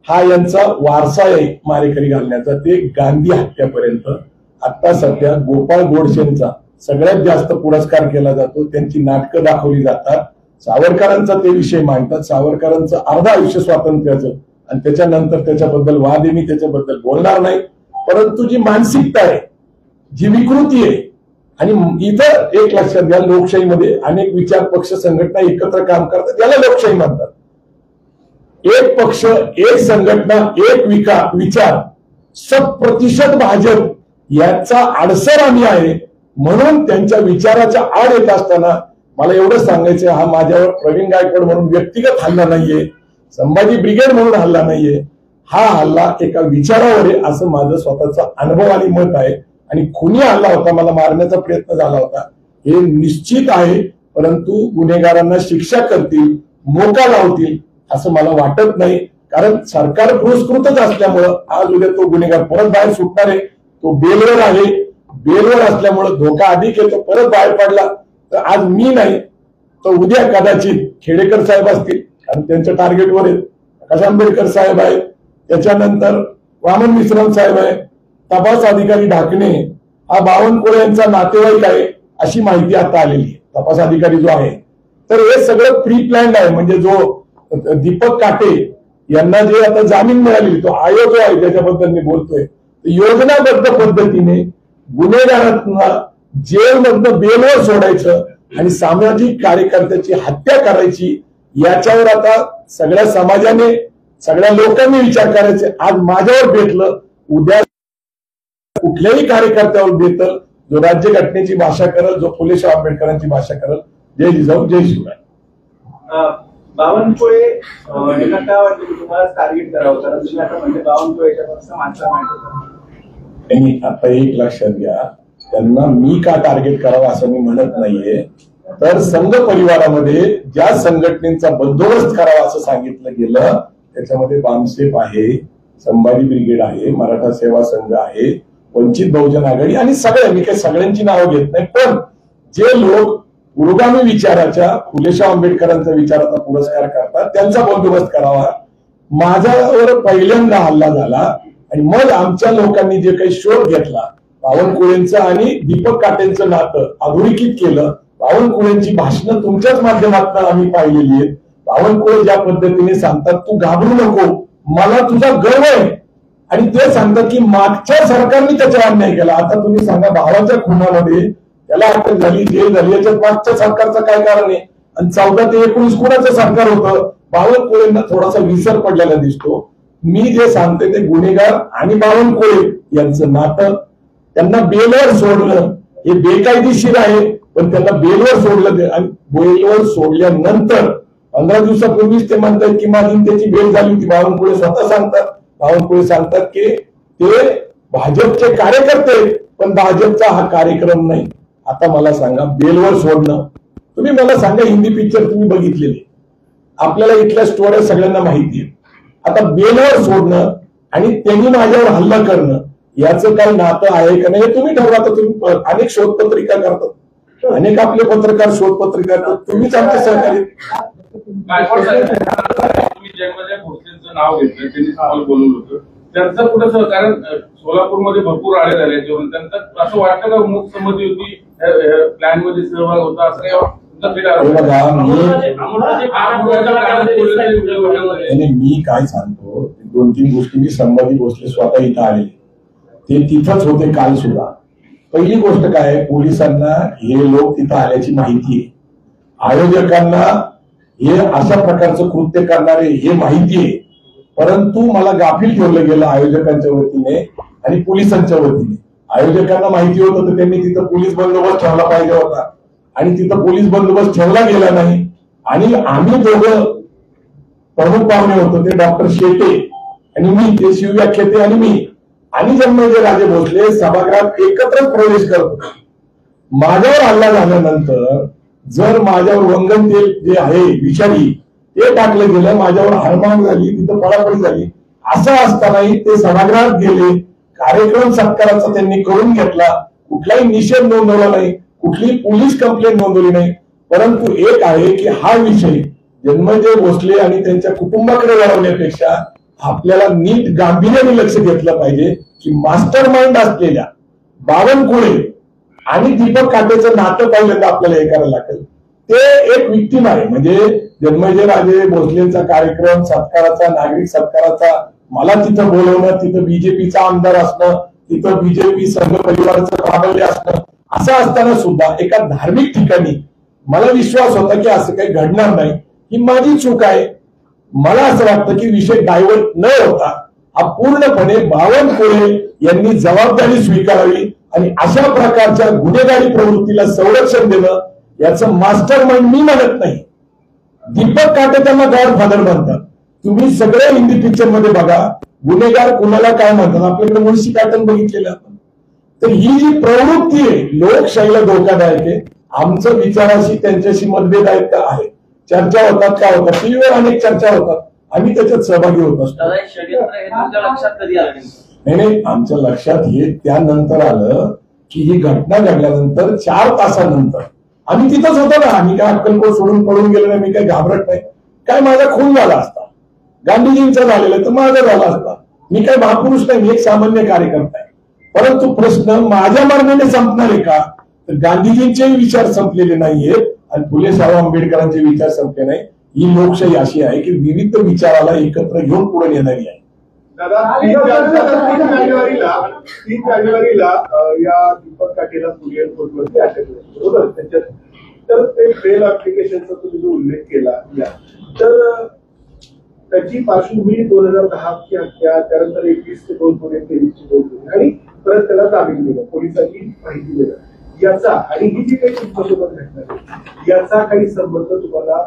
हा यांचा वारसा आहे मारेकरी घालण्याचा, ते गांधी हत्यापर्यंत. आता सध्या गोपाळ गोडसेंचा सगळ्यात जास्त पुरस्कार केला जातो, त्यांची नाटकं दाखवली जातात. सावरकरांचा ते विषय मांडतात. सावरकरांचं अर्ध आयुष्य स्वातंत्र्याचं आणि त्याच्यानंतर त्याच्याबद्दल वाद आहे, मी त्याच्याबद्दल बोलणार नाही. परंतु जी मानसिकता आहे, जी विकृती आहे, आणि इथं एक लक्षात घ्या, लोकशाहीमध्ये अनेक विचार पक्ष संघटना एकत्र काम करतात, याला लोकशाही म्हणतात. एक पक्ष, एक संघटना, एक विचार, 100% भाजप याचा आडसर आम्ही आहे. म्हणून त्यांच्या विचाराच्या आड येत असताना मला एवढं सांगायचं, हा माझ्यावर प्रवीण गायकवाड म्हणून व्यक्तिगत हल्ला नाहीये, संभाजी ब्रिगेड म्हणून हल्ला नाहीये. हा हल्ला एका विचारावर आहे असं माझं स्वतःचा अनुभव आणि मत आहे. आणि खुनी हल्ला होता, मला मारण्याचा प्रयत्न झाला होता, हे निश्चित आहे. परंतु गुन्हेगारांना शिक्षा करतील, मोका लावतील असं मला वाटत नाही. कारण सरकार पुरस्कृतच असल्यामुळं आज उद्या तो गुन्हेगार परत बाहेर सुटणार आहे. तो बेलवर आहे, बेलवर असल्यामुळं धोका अधिक येतो. परत बाहेर पडला तर आज मी नाही तर उद्या कदाचित खेडेकर साहेब असतील, कारण त्यांच्या टार्गेटवर आहेत. प्रकाश आंबेडकर साहेब आहेत, त्याच्यानंतर वामन मिश्राम साहेब आहे, तपास अधिकारी ढाकणे हा बावनकुळे यांचा नातेवाईक आहे अशी माहिती आता आलेली आहे. तपास अधिकारी जो आहे, तर हे सगळं प्री प्लॅन्ड आहे. म्हणजे जो दीपक काटे यांना जे आता जामीन मिळाली, तो आयोग आहे त्याच्याबद्दल मी बोलतोय, योजनाबद्ध पद्धतीने गुन्हेगारांना जेलमधनं बेलवर सोडायचं आणि सामाजिक कार्यकर्त्याची हत्या करायची, याच्यावर आता सगळ्या समाजाने, सगळ्या लोकांनी विचार करायचे. आज माझ्यावर बेतलं, उद्या कुठल्याही कार्यकर्त्यावर बेतल, जो राज्यघटनेची भाषा करल, जो फुले शाहू आंबेडकरांची भाषा करल. जय जिजाऊ, जय शिवराय. बावनकुळे यांना काय वाटतं की तुम्हाला टार्गेट करावं, कारण तुम्ही आता म्हणजे बावनकुळेच्या माणसं त्यांनी आता एक लक्षात घ्या, त्यांना मी का टार्गेट करावं असं मी म्हणत नाहीये. तर संघ परिवारामध्ये ज्या संघटनेचा बंदोबस्त करावा असं सांगितलं गेलं, त्याच्यामध्ये बामसेफ आहे, संभाजी ब्रिगेड आहे, मराठा सेवा संघ आहे, वंचित बहुजन आघाडी आणि सगळ्या, मी काही सगळ्यांची नावं घेत नाही, पण जे लोक पुरोगामी विचाराच्या, फुले शाहू आंबेडकरांचा विचाराचा पुरस्कार करतात, त्यांचा बंदोबस्त करावा. माझ्यावर पहिल्यांदा हल्ला झाला आणि मग आमच्या लोकांनी जे काही शोध घेतला, बावनकुळेंचं आणि दीपक काटेंचं नातं अधोरेखित केलं. बावनकुळेंची भाषणं तुमच्याच माध्यमातून आम्ही पाहिलेली आहेत. बावनकुळे ज्या पद्धतीने सांगतात, तू घाबरू नको, मला तुझा गर्व आहे, आणि ते सांगतात की मागच्या सरकारने त्याचा अन्याय केला. आता तुम्ही सांगा, भावाच्या खुनामध्ये त्याला अटक झाली, जेल झाली, याच्यात मागच्या सरकारचं काय कारण आहे? आणि 14 ते 19 कुणाचं सरकार होतं? बावनकुळेंना थोडासा विसर पडलेला दिसतो. मी जे सांगते ते गुन्हेगार आणि बावनकुळे यांचं नातं, त्यांना बेलवर सोडलं हे बेकायदेशीर आहे, पण त्यांना बेलवर सोडलं. आणि बेलवर सोडल्यानंतर 15 दिवसापूर्वीच ते म्हणतात की माझी त्याची बेल झाली होती. बावनकुळे स्वतः सांगतात, बावनकुळे सांगतात की ते भाजपचे कार्यकर्ते, पण भाजपचा हा कार्यक्रम नाही. आता मला सांगा, बेलवर सोडणं, तुम्ही मला सांगा, हिंदी पिक्चर तुम्ही बघितलेले, आपल्याला इथल्या स्टोऱ्या सगळ्यांना माहिती आहे. आता बेलवर सोडणं आणि त्यांनी माझ्यावर हल्ला करणं याचं काही नातं आहे का नाही हे तुम्ही ठरवा. तर तुम्ही अनेक शोधपत्रिका करतात, अनेक आपले पत्रकार शोधपत्रिका करतात, तुम्हीच आमचे सहकारी. तुम्ही जन्मजय भोसलेंचं नाव घेतलं, त्यांनी तुम्हाला बोलवलं होतं, त्यांचं कुठं सहकारण सोलापूरमध्ये भरपूर आले झाले, त्यांचं असं वाटतं का मूक संमती होती, प्लॅन मध्ये सहभाग होता, असं काही मी काय सांगतो, 2-3 गोष्टी मी संभाजी भोसले स्वतः इथं आले, ते तिथंच होते काल सुद्धा. पहिली गोष्ट काय, पोलिसांना हे लोक तिथं आल्याची माहिती आहे, आयोजकांना हे अशा प्रकारचं कृत्य करणारे हे माहिती आहे, परंतु मला गाफील ठेवलं गेलं आयोजकांच्या वतीने आणि पोलिसांच्या वतीने. आयोजकांना माहिती होतं तर त्यांनी तिथं पोलीस बंदोबस्त ठेवला पाहिजे होता आणि तिथं पोलीस बंदोबस्त ठेवला गेला नाही. आणि आम्ही दोघं प्रमुख पाहुणे होतो, ते डॉक्टर शेटे आणि मी, ते शिवव्याख्याते आणि मी, आणि जन्मजय राजे भोसले सभागृहात एकत्रच प्रवेश करतो. माझ्यावर हल्ला झाल्यानंतर जर माझ्यावर वंगण तेल जे आहे विषारी ते टाकलं गेलं, माझ्यावर हाणमाण झाली, तिथं पळापळी झाली, असं असतानाही ते सभागृहात गेले, कार्यक्रम सत्काराचा त्यांनी करून घेतला, कुठलाही निषेध नोंदवला नाही, कुठलीही पोलीस कंप्लेंट नोंदवली नाही. परंतु एक आहे की हा विषय जन्मजय भोसले आणि त्यांच्या कुटुंबाकडे वळवण्यापेक्षा आपल्याला नीट गांभीर्याने लक्ष घेतलं पाहिजे की मास्टर माइंड असलेल्या बावनकुळे आणि दीपक काटेचं नातं पहिल्यांदा आपल्याला हे करायला लागेल. ते एक विक्टीम आहे, म्हणजे जन्मजय राजे भोसलेंचा कार्यक्रम सत्काराचा, नागरिक सत्काराचा, मला तिथं बोलवणं, तिथं बीजेपीचा आमदार असणं, तिथं बीजेपी संघ परिवाराचं प्राबल्य असणं, असं असताना सुद्धा एका धार्मिक ठिकाणी मला विश्वास होता की असं काही घडणार नाही, ही माझी चूक आहे. मला असं वाटतं की विषय डायव्हर्ट न होता हा पूर्णपणे बावनकुळे यांनी जबाबदारी स्वीकारावी आणि अशा प्रकारच्या गुन्हेगारी प्रवृत्तीला संरक्षण देणं याचं मास्टर माइंड मी म्हणत नाही. दीपक काटे त्यांना गॉडफादर म्हणतात. तुम्ही सगळे हिंदी पिक्चर मध्ये बघा, गुन्हेगार कुणाला काय म्हणतात, आपल्याकडे मुळशी पॅटर्न बघितलेलं आपण. तर ही जी प्रवृत्ती आहे लोकशाहीला धोकादायक आहे. आमचं विचाराशी त्यांच्याशी मतभेद आहेत का आहे, चर्चा होतात का होतात, टीव्हीवर अनेक चर्चा होतात, आम्ही त्याच्यात सहभागी होत असतो. नाही, आमच्या लक्षात हे त्यानंतर आलं की ही घटना घडल्यानंतर 4 तासानंतर आम्ही तिथंच होतो ना. आम्ही काय अक्कलकोट सोडून पळून गेलो नाही, मी काही घाबरत नाही. काय माझा खून झाला असता, गांधीजींचा झालेला तर माझा झाला असता, मी काही महापुरुष नाही, मी एक सामान्य कार्यकर्ता आहे. परंतु प्रश्न माझ्या मर्जीने संपणार आहे का, तर गांधीजींचे विचार संपलेले नाहीयेत आणि फुले शाहू आंबेडकरांचे विचार संपले नाही. ही लोकशाही अशी आहे की विविध विचाराला एकत्र घेऊन पुढे येणारी आहे. दादा 3 जानेवारीला या दीपक काटेला पुणे एअरपोर्टवरती अटक झाली, बरोबर. त्याच्यात तर ते बेल ऍप्लिकेशनचा तुम्ही जो उल्लेख केला तर त्याची पार्श्वभूमी 2010 ची हत्या, त्यानंतर 21 ते 2 पुणे 23 ची 2 पुणे आणि परत त्याला जामीन दिलं, पोलिसांची माहिती दिलं, याचा आणि ही जी काही तुमच्यासोबत घटना याचा काही संबंध तुम्हाला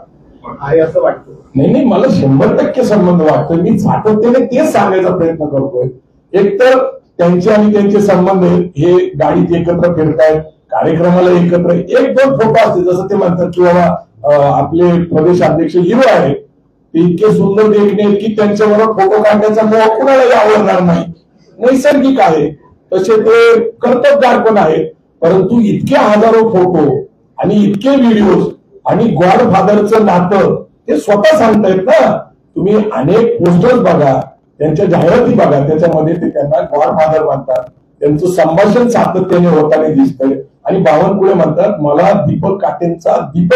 आहे असं वाटतं? नाही, मला 100% संबंध वाटतो. मी सातत्याने तेच सांगायचा प्रयत्न करतोय. एकतर त्यांचे आणि त्यांचे संबंध हे गाडीत एकत्र फिरतायत, कार्यक्रमाला एकत्र, 1-2 फोटो असते, जसं ते म्हणतात की बाबा आपले प्रदेश अध्यक्ष हिरो आहेत, ते इतके सुंदर देखणे की त्यांच्याबरोबर फोटो काढण्याचा मोह कुणालाही आवडणार नाही, नैसर्गिक आहे, तसे ते कर्तबगार पण आहेत. परंतु इतके हजारो फोटो आणि इतके व्हिडिओ आणि गॉडफादरचं नातं ते स्वतः सांगतायत ना. तुम्ही अनेक पोस्टर्स बघा, त्यांच्या जाहिराती बघा, त्याच्यामध्ये ते त्यांना गॉडफादर म्हणतात. त्यांचं संभाषण सातत्याने होताना दिसतंय आणि बावनकुळे म्हणतात मला दीपक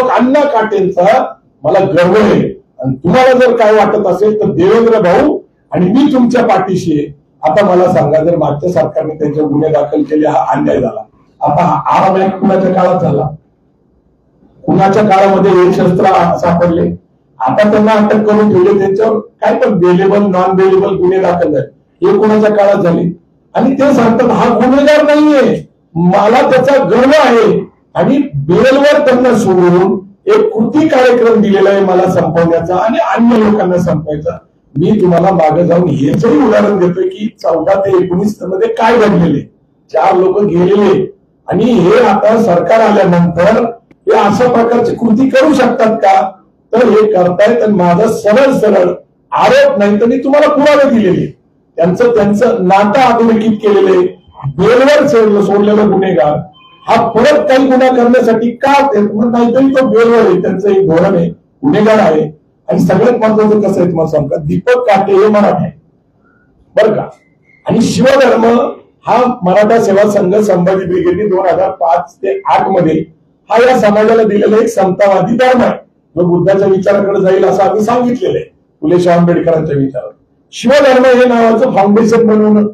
अण्णा काटेंचा मला गर्व आहे. आणि तुम्हाला जर काय वाटत असेल तर देवेंद्र भाऊ आणि मी तुमच्या पाठीशी आहे. आता मला सांगा, जर मागच्या सरकारने त्यांचे गुन्हे दाखल केले हा अन्याय झाला, आता हा अन्याय कुणाच्या काळात झाला, कुणाच्या काळामध्ये हे शस्त्र सापडले, आता त्यांना अटक करून ठेवले, त्यांच्यावर काय पण बेलेबल नॉन बेलेबल गुन्हे दाखल झाले, हे कुणाच्या काळात झाले. आणि ते सांगतात हा गुन्हेगार नाहीये, मला त्याचा गर्व आहे. आणि बेलवर त्यांना सोडून एक कृती कार्यक्रम दिलेला आहे मला संपवण्याचा आणि अन्य लोकांना संपवायचा. मी तुम्हाला मागे जाऊन हेचही उदाहरण देतोय की 14 ते 19 मध्ये काय घडलेले. 4 लोक गेलेले आणि हे आता सरकार आल्यानंतर हे अशा प्रकारची कृती करू शकतात का? तर हे करतायत. आणि माझा सरळ सरळ आरोप नाही तर मी तुम्हाला पुरावे दिलेले. त्यांचं नातं अधोरेखित केलेले, बेलवर सोडलेला गुन्हेगार हा परत काही गुन्हा करण्यासाठी का नाहीतरी तो बेलवर आहे. त्यांचं एक धोरण आहे, गुन्हेगार आहे. आणि सगळ्यात महत्वाचं कसं आहे तुम्हाला सांगता, दीपक काटे हे मराठा आहे बरं का. आणि शिवधर्म हा मराठा सेवा संघ संभाजी ब्रिगेडने 2005 ते 8 मध्ये हा या समाजाला दिलेला एक समतावादी धर्म आहे, जो बुद्धाच्या विचाराकडे जाईल असं आम्ही सांगितलेलं आहे, फुले शाह आंबेडकरांच्या विचारात. शिवधर्म हे नावाचं फाउंडेशन बनवणं,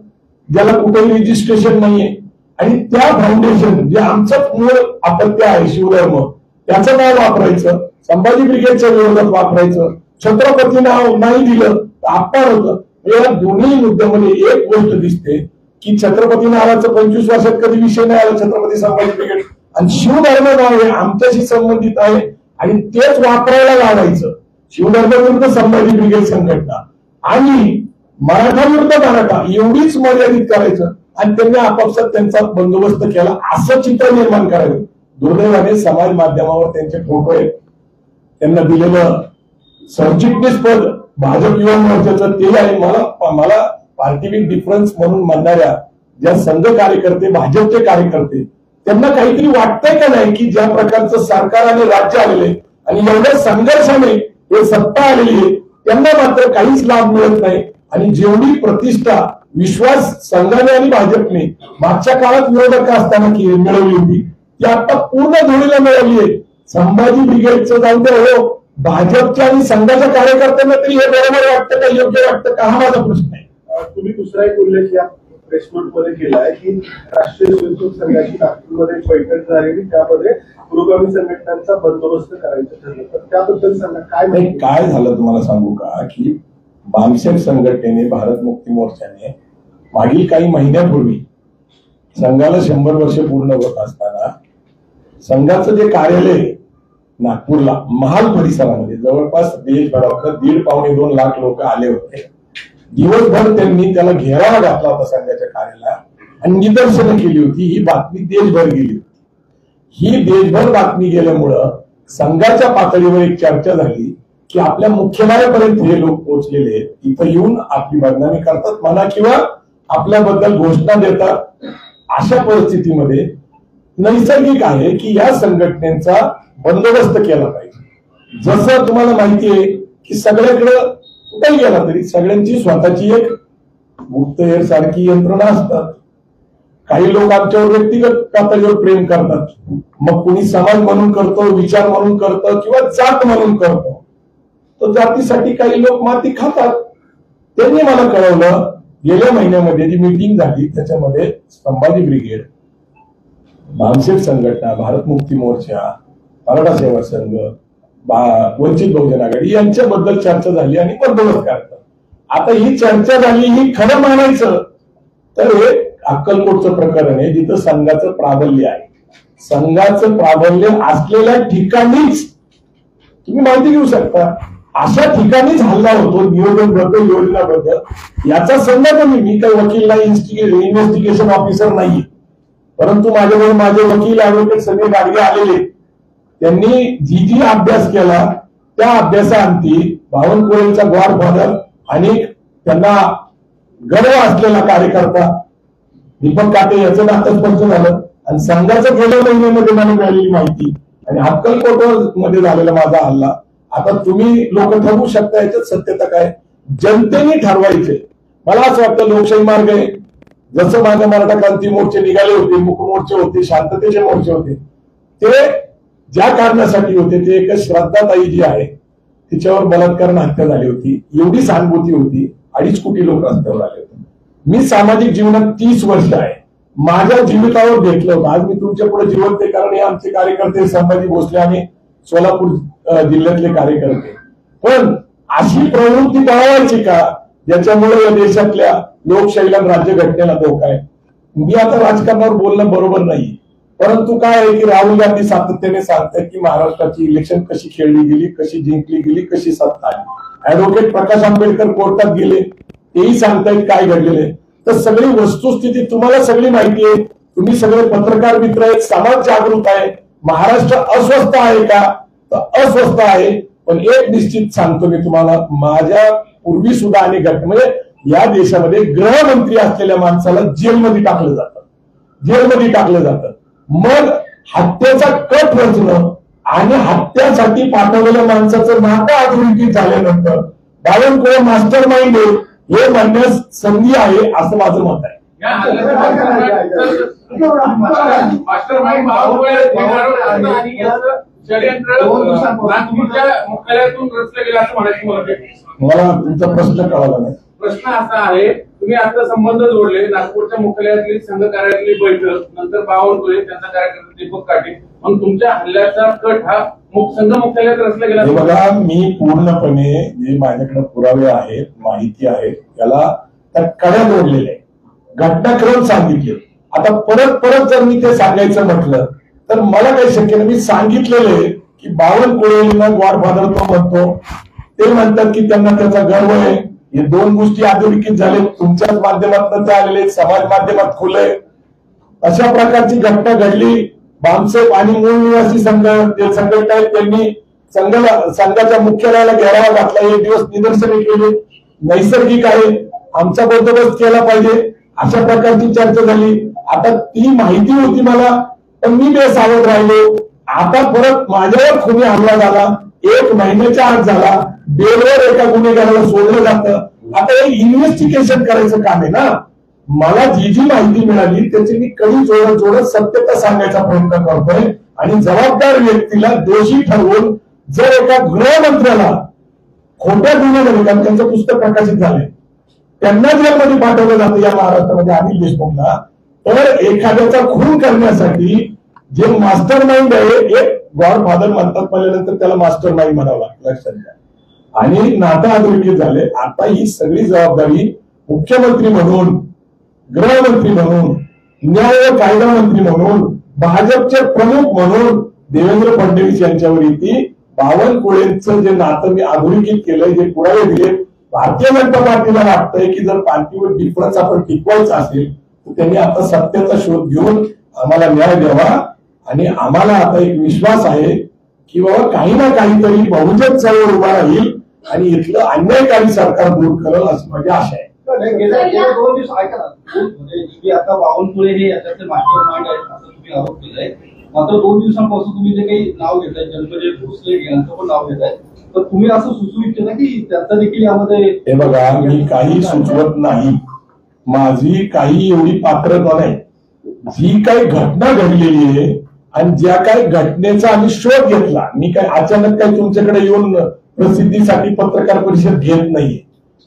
ज्याला कुठेही रजिस्ट्रेशन नाहीये, आणि त्या फाउंडेशन जे आमचं मूळ अपत्य आहे शिवधर्म, त्याचं नाव वापरायचं, संभाजी ब्रिगेडच्या विरोधात वापरायचं, छत्रपती नाव नाही दिलं तर अपमान होतं. या दोन्ही मुद्द्यामध्ये एक गोष्ट दिसते की छत्रपती नावाचं 25 वर्षात कधी विषय नाही आला छत्रपती संभाजी ब्रिगेड, आणि शिवधर्म नाव हे आमच्याशी संबंधित आहे आणि तेच वापरायला लावायचं. शिवधर्म विरुद्ध संभाजी ब्रिगेड संघटना आणि मराठा विरुद्ध मराठा एवढीच मर्यादित करायचं आणि त्यांनी आपापसात त्यांचा बंदोबस्त केला असं चित्र निर्माण करायचं. दुर्दैवाने समाज माध्यमावर त्यांचे फोटो आहेत, त्यांना दिलेलं सरचिटणीस पद भाजप युवा मोर्चाचं ते आहे. मला पार्टी विथ डिफरन्स म्हणून म्हणणाऱ्या ज्या संघ कार्यकर्ते, भाजपचे कार्यकर्ते, त्यांना काहीतरी वाटतंय का नाही की ज्या प्रकारचं सरकार आणि राज्य आलेले आणि एवढ्या संघर्षाने हे सत्ता आलेली आहे, त्यांना मात्र काहीच लाभ मिळत नाही. आणि जेवढी प्रतिष्ठा विश्वास संघाने आणि भाजपने मागच्या काळात विरोधक असताना मिळवली होती ती आता पूर्ण धुळीला मिळवली आहे. संभाजी ब्रिगेडचं जाऊ द्या हो, भाजपच्या आणि संघाच्या कार्यकर्त्यांना तरी हे बरोबर वाटतं का, योग्य वाटतं का, हा माझा प्रश्न आहे. तुम्ही दुसरा एक उल्लेख या प्रेस नोट मध्ये केलाय की राष्ट्रीय स्वयंसेवक संघाची नागपूरमध्ये एक बैठक झालेली, त्यामध्ये पुरोगामी संघटनांचा बंदोबस्त करायचं ठरलं, तर त्याबद्दल सांगा काय झालं. तुम्हाला सांगू का की बामसेफ संघटनेने, भारत मुक्ती मोर्चाने मागील काही महिन्यापूर्वी संघाला 100 वर्ष पूर्ण होत असताना संघाचं जे कार्यालय नागपूरला महाल परिसरामध्ये जवळपास देशभरातलं 1.5-2 लाख लोक आले होते. दिवसभर त्यांनी त्याला घेरावा घातला होता संघाच्या कार्यालयाला आणि निदर्शनं केली होती. ही बातमी देशभर गेली होती. ही देशभर बातमी गेल्यामुळं संघाच्या पातळीवर एक चर्चा झाली की आपल्या मुख्यालयापर्यंत हे लोक पोहोचलेले इथं येऊन आपली बदनामी करतात म्हणा किंवा आपल्याबद्दल घोषणा देतात. अशा परिस्थितीमध्ये नैसर्गिक आहे की या संघटनेचा बंदोबस्त केला पाहिजे. जसं तुम्हाला माहिती आहे की सगळ्याकडं कुठेही गेला तरी सगळ्यांची स्वतःची एक गुप्तहेर सारखी यंत्रणा असतात. काही लोक आमच्यावर व्यक्तिगत पातळीवर प्रेम करतात, मग कुणी समाज म्हणून करतो, विचार म्हणून करतं किंवा जात म्हणून करतो. तर जातीसाठी काही लोक माती खातात. त्यांनी मला कळवलं गेल्या महिन्यामध्ये जी मीटिंग झाली त्याच्यामध्ये संभाजी ब्रिगेड, बामसेफ संघटना, भारत मुक्ती मोर्चा, मराठा सेवा संघ, वंचित बहुजन आघाडी यांच्याबद्दल चर्चा झाली आणि बंदोबस्त करतात. आता ही चर्चा झाली, ही खरं मानायचं तर हे अक्कलकोटचं प्रकरण आहे जिथं संघाचं प्राबल्य आहे. संघाचं प्राबल्य असलेल्या ठिकाणीच तुम्ही माहिती घेऊ शकता. अशा ठिकाणीच हल्ला होतो नियोजनबद्ध, योजनाबद्ध. याचा संघ मी काही वकील नाही, इन्व्हेस्टिगेशन ऑफिसर नाही, परंतु माझ्याकडे माझे वकील ऍडव्होकेट संजय गाडगे आलेले. त्यांनी जी अभ्यास केला त्या अभ्यासाअंती बावनकुळेंचा गॉडफादर आणि त्यांना गर्व असलेला कार्यकर्ता दीपक काटे याचं नातं स्पष्ट झालं. आणि संघाचं गेल्या महिन्यामध्ये मला मिळालेली माहिती आणि अक्कलकोट मध्ये झालेला माझा हल्ला. आता तुम्ही लोक ठरवू शकता याच्यात सत्यता काय, जनतेने ठरवायचे. मला असं वाटतं लोकशाही मार्ग आहे. जसं माझ्या मराठा क्रांती मोर्चे निघाले होते, मुक मोर्चे होते, शांततेचे मोर्चे होते, ते ज्या कारणासाठी होते ते एक श्रद्धाताई जी आहे तिच्यावर बलात्कार हत्या झाली होती, एवढी सहानुभूती होती, 2.5 कोटी लोक रस्त्यावर आले होते. मी सामाजिक जीवनात 30 वर्ष आहे, माझ्या जीवितावर घेतलं होतं. आज मी तुमच्या पुढे जिवंत आहे कारण हे आमचे कार्यकर्ते संभाजी भोसले आणि सोलापूर जिल्ह्यातले कार्यकर्ते. पण अशी प्रवृत्ती बळावायची का ज्याच्यामुळे या देशातल्या लोकशाहीला, राज्यघटनेला धोका आहे. मी आता राजकारणावर बोलणं बरोबर नाही, परंतु काय आहे की राहुल गांधी सातत्याने सांगतात की महाराष्ट्राची इलेक्शन कशी खेळली गेली, कशी जिंकली गेली, कशी सत्ता आली. ऍडव्होकेट प्रकाश आंबेडकर कोर्टात गेले, तेही सांगतायत काय घडलेले. तर सगळी वस्तुस्थिती तुम्हाला सगळी माहिती आहे. तुम्ही सगळे पत्रकार मित्र आहेत, समाज जागृत आहे. महाराष्ट्र अस्वस्थ आहे का? तर अस्वस्थ आहे. पण एक निश्चित सांगतो मी तुम्हाला, माझ्या पूर्वी सुद्धा अनेक घटना, म्हणजे या देशामध्ये गृहमंत्री असलेल्या माणसाला जेलमध्ये टाकलं जातं. मग हत्येचा कट रचणं आणि हत्यासाठी पाठवलेल्या माणसाचं नातं अधोरेखित झाल्यानंतर बावनकुळे मास्टर माइंड आहे हे म्हणण्यास संधी आहे असं माझं मत आहे. मास्टर माइंड षडयंत्र नागपूरच्या मुख्यालयातून रचलं गेलं असं म्हणायचं मला तुमचा प्रश्न कळाला नाही. प्रश्न असा आहे, तुम्ही आता संबंध जोडले नागपूरच्या मुख्यालयातली संघ कार्यालयातली बैठक, नंतर बावनकुळे त्यांचा कार्यकर्ता दीपक काटे, मग तुमच्या हल्ल्याचा कट हा संघ मुख्यालयात रचला गेला. बघा, मी पूर्णपणे जे माझ्याकडे पुरावे आहेत, माहिती आहे, त्याला त्या कड्या जोडलेल्या आहे, घटनाक्रम सांगितले. आता परत जर मी ते सांगायचं म्हटलं तर मला काही शक्य नाही. मी सांगितलेले की बावनकुळेंना गॉडफादर तो म्हणतो, ते म्हणतात की त्यांना त्याचा गर्व आहे. हे दोन गोष्टी अधोरेखित झाले, तुमच्याच माध्यमातून ते आलेले, समाज माध्यमात खुले. अशा प्रकारची घटना घडली. बामसेफ आणि मूळ निवासी संघ जे संघटना आहेत त्यांनी संघाच्या मुख्यालयाला घेरावा घातला, एक दिवस निदर्शने केली. नैसर्गिक आहे, आमचा बंदोबस्त केला पाहिजे अशा प्रकारची चर्चा झाली. आता ती माहिती होती मला, पण मी बेसावध राहिलो. आता परत माझ्यावर खुनी हल्ला झाला, 1 महिन्याच्या आत झाला. बेलवर एका गुन्हेगाराला सोडलं जातं. आता हे इन्व्हेस्टिगेशन करायचं काम आहे ना. मला जी माहिती मिळाली त्याची मी कडी जोडत सत्यता सांगायचा प्रयत्न करतोय आणि जबाबदार व्यक्तीला दोषी ठरवून जर एका गृहमंत्र्याला खोट्या गुन्ह्यामध्ये, कारण त्यांचं पुस्तक प्रकाशित झालंय, त्यांना जेलमध्ये पाठवलं जातं या महाराष्ट्रामध्ये अनिल देशमुखला, तर एखाद्याचा खून करण्यासाठी जे मास्टर माइंड आहे, एक गॉडफादर म्हणतात पहिल्यानंतर त्याला मास्टर माइंड म्हणावं लागतं, लक्षात घ्या. आणि नातं अधोरेखित झाले. आता ही सगळी जबाबदारी मुख्यमंत्री म्हणून, गृहमंत्री म्हणून, न्याय व कायदा मंत्री म्हणून, भाजपचे प्रमुख म्हणून देवेंद्र फडणवीस यांच्यावर येते. बावनकुळेंचं जे नातं मी अधोरेखित केलंय, जे पुरावे दिले, भारतीय जनता पार्टीला वाटतंय की जर पार्टीवर डिफरन्स आपण टिकवायचा असेल तर त्यांनी आता सत्याचा शोध घेऊन आम्हाला न्याय द्यावा. आणि आम्हाला आता एक विश्वास आहे की बाबा काही ना काहीतरी बहुजन चळवळ उभा राहील आणि इथलं अन्यायकारी सरकार दूर करेल अशी माझी आशा आहे. गेल्या 2 दिवस ऐका ना, म्हणजे आता बावनकुळे हे याच्यातले मास्टर माइंड आहेत असं तुम्ही आरोप केलाय. मात्र 2 दिवसांपासून तुम्ही जे काही नाव घेताय, जनपदे भोसले यांचं पण नाव घेताय, तर तुम्ही असं सुचवू इच्छिता की त्यांचा देखील यामध्ये? हे बघा, मी काही सुचवत नाही, माझी काही एवढी पात्रता नाही. जी काही घटना घडलेली आहे आणि ज्या काही घटनेचा आम्ही शोध घेतला, मी काय अचानक काही तुमच्याकडे येऊन प्रसिद्धीसाठी पत्रकार परिषद घेत नाहीये.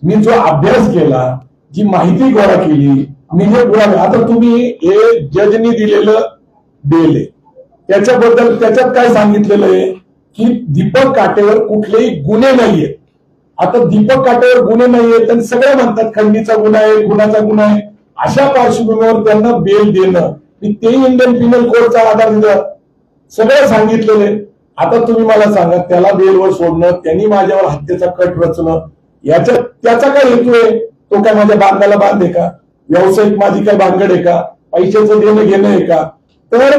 मी जो अभ्यास केला, जी माहिती गोळा केली, मी जे पुरावे, आता तुम्ही हे जजनी दिलेलं बेल आहे त्याच्याबद्दल त्याच्यात काय सांगितलेलं आहे की दीपक काटेवर कुठलेही गुन्हे नाहीये. आता दीपक काटेवर गुन्हे नाहीये तर सगळे म्हणतात खंडीचा गुन्हा आहे, गुन्ह्याचा गुन्हा आहे. अशा पार्श्वभूमीवर त्यांना बेल देणं, मी ते इंडियन पिनल कोडचा आधार दिला, सगळं सांगितलेले. आता तुम्ही मला सांगा, त्याला बेलवर सोडणं, त्यांनी माझ्यावर हत्येचा कट रचणं, याच्यात त्याचा काय हेतू आहे? तो काय माझ्या बांधाला बांध आहे का? व्यावसायिक माझी काय भानगड आहे का? पैशाचं देणं घेणं आहे का? तर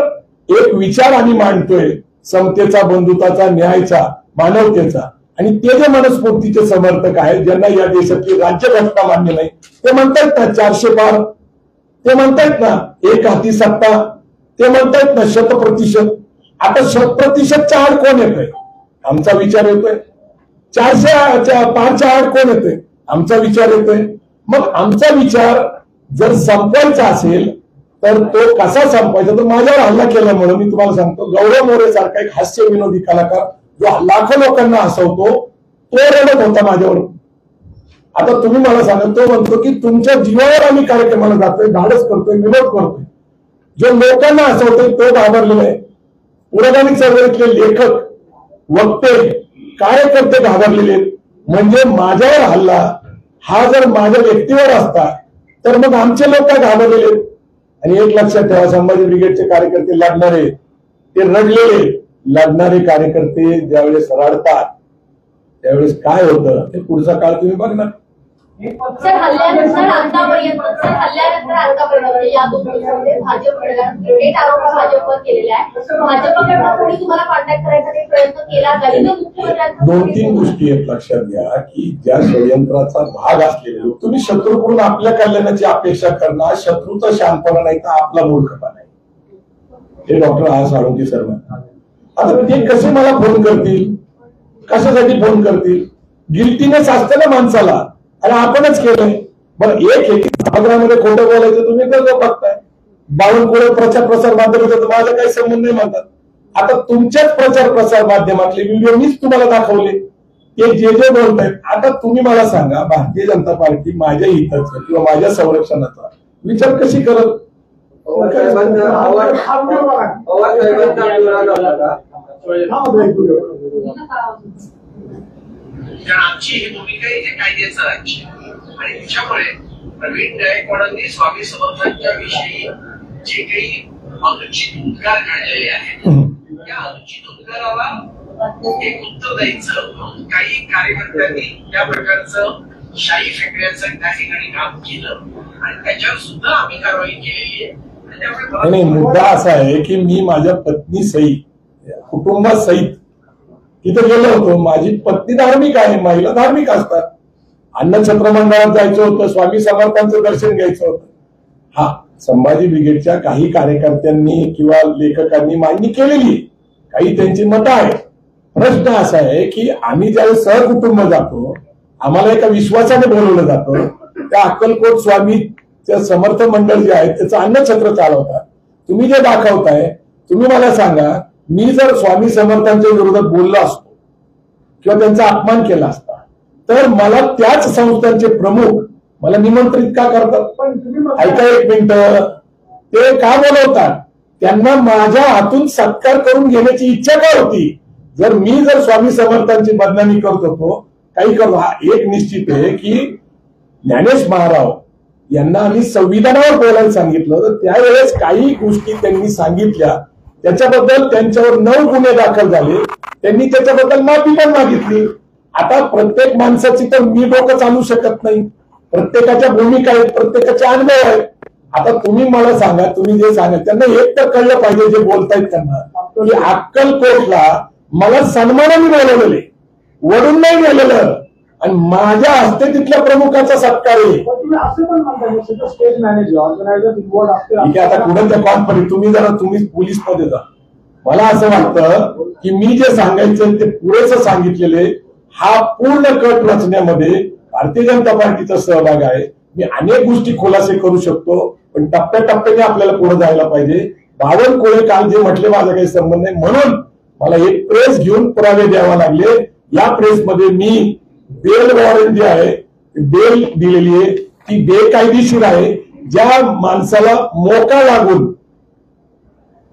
एक विचार आम्ही मांडतोय, समतेचा, बंधुताचा, न्यायाचा, मानवतेचा, आणि ते जे मनस्फूर्तीचे समर्थक आहेत ज्यांना या देशातली राज्यघटना मान्य नाही, ते म्हणतायत ना 400 पार, ते म्हणतायत ना एक हाती सत्ता, ते म्हणतायत ना 100%. आता 100%च्या आड कोण येतोय? आमचा विचार येतोय. 400 पारच्या आड कोण येतोय? आमचा विचार येतोय. मग आमचा विचार जर संपवायचा असेल तर तो कसा संपवायचा? तर माझ्यावर हल्ला केल्यामुळे मी तुम्हाला सांगतो, गौरव मोरे सारखा एक हास्य विनोदी कलाकार जो लाखो लोकांना हसवतो, तो रडत होता माझ्यावर. आता तुम्ही मला सांगा, तो म्हणतो की तुमच्या जीवावर आम्ही कार्यक्रमाला जातोय, धाडस करतोय, विनोद करतोय. जो लोकांना हसवतोय तो घाबरलेला आहे. पुरोगामी चळवळीतले लेखक, वक्ते, कार्यकर्ते घाबरलेले आहेत. म्हणजे माझ्यावर हल्ला हा जर माझ्या व्यक्तीवर असता तर मग आमचे लोक काय घाबरलेले आहेत? आणि एक लक्षात ठेवा, संभाजी ब्रिगेडचे कार्यकर्ते लढणारे, ते रडलेले. लढणारे कार्यकर्ते ज्यावेळेस रडतात त्यावेळेस काय होतं ते पुढचा काळ तुम्ही बघणार. सर हल्ल्यानंतर आतापर्यंत या 2 दिवसांमध्ये भाजप थेट आरोप भाजपवर केलेला आहे. भाजपकडनं कोणी तुम्हाला कॉन्टॅक्ट करायचा प्रयत्न केला का? 2-3 गोष्टी आहेत लक्षात घ्या की ज्या षडयंत्राचा भाग असलेले लोक, तुम्ही शत्रूकडून आपल्या कल्याणाची अपेक्षा करणं शत्रूचा शांतपणा नाही तर आपला मूर्खपणा नाही, हे डॉक्टर आर साळुंखे सर म्हणतात. आता ते कसे मला फोन करतील, कशासाठी फोन करतील? गिल्टीनेस असतं ना माणसाला, आणि आपणच केलंय. बरं एक सभागृहामध्ये खोटं बोलायचं तुम्ही तर बघताय, बावनकुळे प्रचार माध्यमात माझा काही संबंध नाही म्हणतात. आता तुमच्याच प्रचार प्रसार माध्यमातले व्हिडिओ मीच तुम्हाला दाखवले, ते जे बोलतायत. आता तुम्ही मला सांगा, भारतीय जनता पार्टी माझ्या हिताचा किंवा माझ्या संरक्षणाचा विचार कशी करत? कारण आमची ही भूमिका आहे जे कायद्याचं राज्य, आणि त्याच्यामुळे प्रवीण गायकवाडांनी स्वामी समर्थांच्या विषयी जे काही अनुचित उद्गार काढलेले आहेत, त्या अनुचित उद्गाराला एक उत्तर द्यायचं म्हणून काही कार्यकर्त्यांनी त्या प्रकारचं शाई फेकण्याचं त्या ठिकाणी काम केलं, आणि त्याच्यावर सुद्धा आम्ही कारवाई केलेली आहे. नाही, मुद्दा असा आहे की मी माझ्या पत्नी सहित, कुटुंबासहित तिथे गेलो होतो. माझी पत्नी धार्मिक आहे, महिला धार्मिक असतात. अन्नछत्र मंडळात जायचं होतं, स्वामी समर्थांचं दर्शन घ्यायचं होतं. हा, संभाजी ब्रिगेडच्या काही कार्यकर्त्यांनी किंवा लेखकांनी मागणी केलेली, काही त्यांची मतं आहेत. प्रश्न असा आहे की आम्ही ज्यावेळेस सहकुटुंब जातो, आम्हाला एका विश्वासाने बोलवलं जातं. त्या अक्कलकोट स्वामीच्या समर्थ मंडळ जे आहे त्याचं अन्नछत्र चालवतात. तुम्ही जे दाखवताय, तुम्ही मला सांगा, मी जर स्वामी समर्थांच्या विरोधात बोललो असतो किंवा त्यांचा अपमान केला असता तर मला त्याच संस्थांचे प्रमुख मला निमंत्रित का करतात? पण ऐका एक मिनिट, ते का बोलवतात? त्यांना माझ्या हातून सत्कार करून घेण्याची इच्छा काय होती? जर मी स्वामी समर्थांची बदनामी करत होतो, काही करतो, हा एक निश्चित आहे की ज्ञानेश महाराव यांना आम्ही संविधानावर बोलायला सांगितलं, तर त्यावेळेस काही गोष्टी त्यांनी सांगितल्या, त्याच्याबद्दल त्यांच्यावर 9 गुन्हे दाखल झाले. त्यांनी त्याच्याबद्दल माफी पण मागितली. आता प्रत्येक माणसाची तर मी डोकं चालू शकत नाही, प्रत्येकाच्या भूमिका आहेत, प्रत्येकाचे अनुभव आहेत. आता तुम्ही मला सांगा, तुम्ही जे सांगा त्यांना एक तर कळलं पाहिजे जे बोलतायत त्यांना की अक्कलकोटला मला सन्मानाने बोलवलेले, वडून नाही गेलेलं, आणि माझ्या हस्ते तिथल्या प्रमुखाचा सत्कार आहे. असं पण म्हणता स्टेज मॅनेजर ऑर्गनायझर इन्व्हॉल्व असते. ठीक आहे, आता कुठं त्या कॉन्फरन्स तुम्ही पोलीस मध्ये जा. मला असं वाटतं की मी जे सांगायचं ते पुरेसं सांगितलेले. हा पूर्ण कट रचण्यामध्ये भारतीय जनता पार्टीचा सहभाग आहे. मी अनेक गोष्टी खुलासे करू शकतो, पण टप्प्याटप्प्याने आपल्याला पुढे जायला पाहिजे. बावनकुळे काल जे म्हटले माझा काही संबंध नाही, म्हणून मला एक प्रेस घेऊन पुरावे द्यावा लागले. या प्रेसमध्ये मी बेल वॉरंट जी आहे, बेल दिलेली आहे, ती बेकायदेशीर आहे. ज्या माणसाला मोका लागून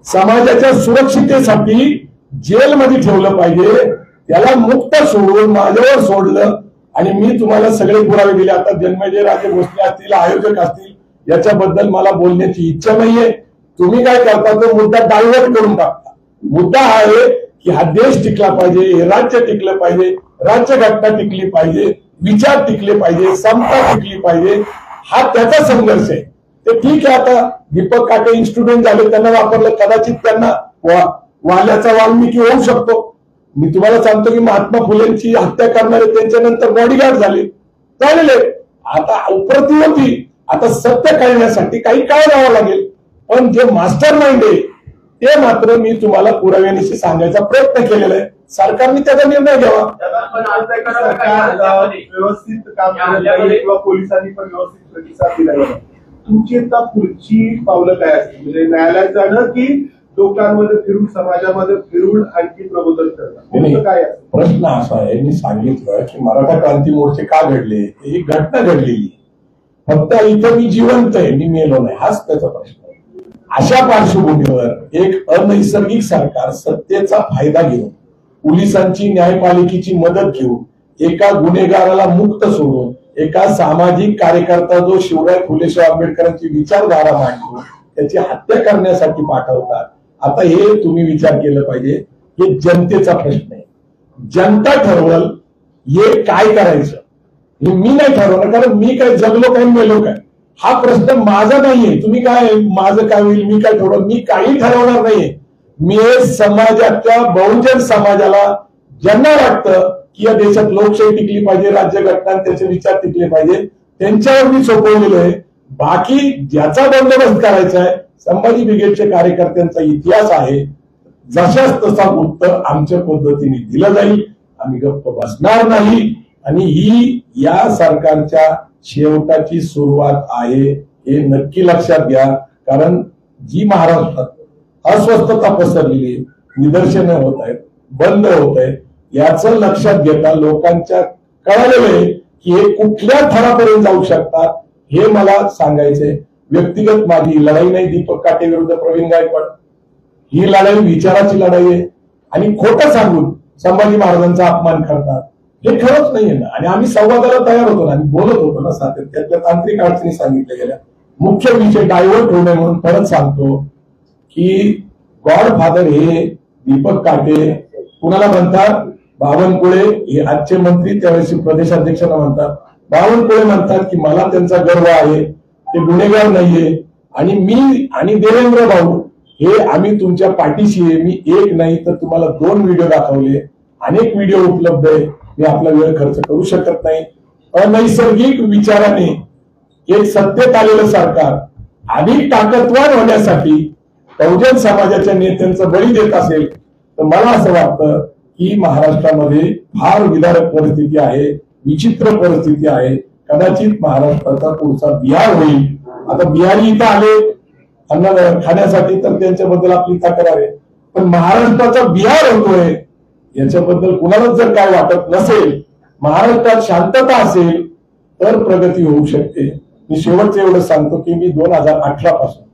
समाजाच्या सुरक्षितेसाठी जेलमध्ये ठेवलं पाहिजे, त्याला मुक्त सोडून माझ्यावर सोडलं, आणि मी तुम्हाला सगळे पुरावे दिले. आता जन्मेजय राजे भोसले असतील, आयोजक असतील, याच्याबद्दल मला बोलण्याची इच्छा नाहीये. तुम्ही काय करता, तो मुद्दा डायव्हर्ट करून टाकता. मुद्दा हा आहे की हा देश टिकला पाहिजे, हे राज्य टिकलं पाहिजे, राज्यघटना टिकली पाहिजे, विचार टिकले पाहिजे, समता टिकली पाहिजे. हा त्याचा संघर्ष आहे. ते ठीक आहे, आता दीपक काटे इन्स्ट्रुमेंट झाले, त्यांना वापरलं, कदाचित त्यांना वाल्याचा वाल्मिकी होऊ शकतो. मी तुम्हाला सांगतो की महात्मा फुलेंची हत्या करणारे त्यांच्यानंतर बॉडीगार्ड झालेले. आता उपरती होती, आता सत्य कळण्यासाठी काही काळ जावं लागेल, पण जे मास्टर माइंड आहे ते मात्र मी तुम्हाला पुराव्यानिशी सांगायचा प्रयत्न केलेला आहे. सरकारने त्याचा निर्णय घ्यावा. व्यवस्थित काम केलं किंवा पोलिसांनी पण व्यवस्थित प्रतिसाद दिला. तुमची आता पुढची पावलं काय असतील? म्हणजे न्यायालयात जाणं की लोकांमध्ये फिरून, समाजामध्ये फिरून आणखी प्रबोधन करणं, काय असतं? प्रश्न असा आहे, मी सांगितलं की मराठा क्रांती मोर्चे का घडले, ही घटना घडलेली. फक्त इथं मी जिवंत आहे, मी मेलो नाही, हाच त्याचा प्रश्न आहे. अशा पार्श्वभूमीवर एक अनैसर्गिक सरकार सत्तेचा फायदा घेऊन, पोलिसांची, न्यायपालिकेची मदत घेऊन एका गुन्हेगाराला मुक्त सोडून एका सामाजिक कार्यकर्ता जो शिवराय फुलेशाह आंबेडकरांची विचारधारा मांडतो त्याची हत्या करण्यासाठी पाठवतात. आता हे तुम्ही विचार केलं पाहिजे, हे जनतेचा प्रश्न आहे. जनता ठरवल हे काय करायचं. हे मी नाही ठरवणार, कारण मी काय जगलो काय मेलो काय हा प्रश्न माझा नाहीये. तुम्ही काय माझं काय होईल मी काय ठरवणार, मी काही ठरवणार नाहीये. मी समाजाच्या बहुजन समाजाला ज्यांना वाटतं की या देशात लोकशाही टिकली पाहिजे, राज्यघटना त्याचे विचार टिकले पाहिजे, त्यांच्यावर मी सोपवलेलो आहे. बाकी ज्याचा बंदोबस्त करायचा आहे, संभाजी ब्रिगेडच्या कार्यकर्त्यांचा इतिहास आहे, जशाच तसा उत्तर आमच्या पद्धतीने दिलं जाईल. आम्ही गप्प बसणार नाही. आणि ही या सरकारच्या शेवटाची सुरुवात आहे हे नक्की लक्षात घ्या. कारण जी महाराष्ट्रात अस्वस्थता पसरलेली, निदर्शनं होत आहेत, बंद होत आहेत, याचं लक्षात घेता लोकांच्या कळालेलं आहे की हे कुठल्या थरापर्यंत जाऊ शकतात हे मला सांगायचंय. व्यक्तिगत माझी लढाई नाही दीपक काटे विरुद्ध प्रवीण गायकवाड, ही लढाई विचाराची लढाई आहे. आणि खोटं सांगून संभाजी महाराजांचा अपमान करतात हे खरंच नाहीये ना. आणि आम्ही संवादाला तयार होतो ना, आम्ही बोलत होतो ना सातत्यातल्या तांत्रिक अडचणी सांगितल्या गेल्या. मुख्य विषय डायव्हर्ट होऊ नये म्हणून परत सांगतो की गॉडफादर हे दीपक काटे, कुणाला म्हणतात बावनकुळे, हे आजचे मंत्री त्यावेळेस प्रदेशाध्यक्षांना म्हणतात. बावनकुळे म्हणतात की मला त्यांचा गर्व आहे, ते गुन्हेगार नाहीये. आणि मी आणि देवेंद्र भाऊ हे आम्ही तुमच्या पाठीशी आहे. मी एक नाही तर तुम्हाला 2 व्हिडिओ दाखवले, अनेक व्हिडिओ उपलब्ध आहे. मी आपला वेळ खर्च करू शकत नाही. अनैसर्गिक विचाराने एक सत्तेत आलेलं सरकार अधिक ताकदवान होण्यासाठी बहुजन समाजाच्या नेत्यांचं बळी देत असेल तर मला असं वाटतं की महाराष्ट्रामध्ये फार विदारक परिस्थिती आहे, विचित्र परिस्थिती आहे. कदाचित महाराष्ट्राचा पुढचा बिहार होईल. आता बिहारी इथं आले अन्न खाण्यासाठी तर त्यांच्याबद्दल आपली तक्रार आहे, पण महाराष्ट्राचा बिहार होतोय याच्याबद्दल कुणालाच जर काय वाटत नसेल, महाराष्ट्रात शांतता असेल तर प्रगती होऊ शकते. मी शेवटचं एवढं सांगतो की मी 2018 पासून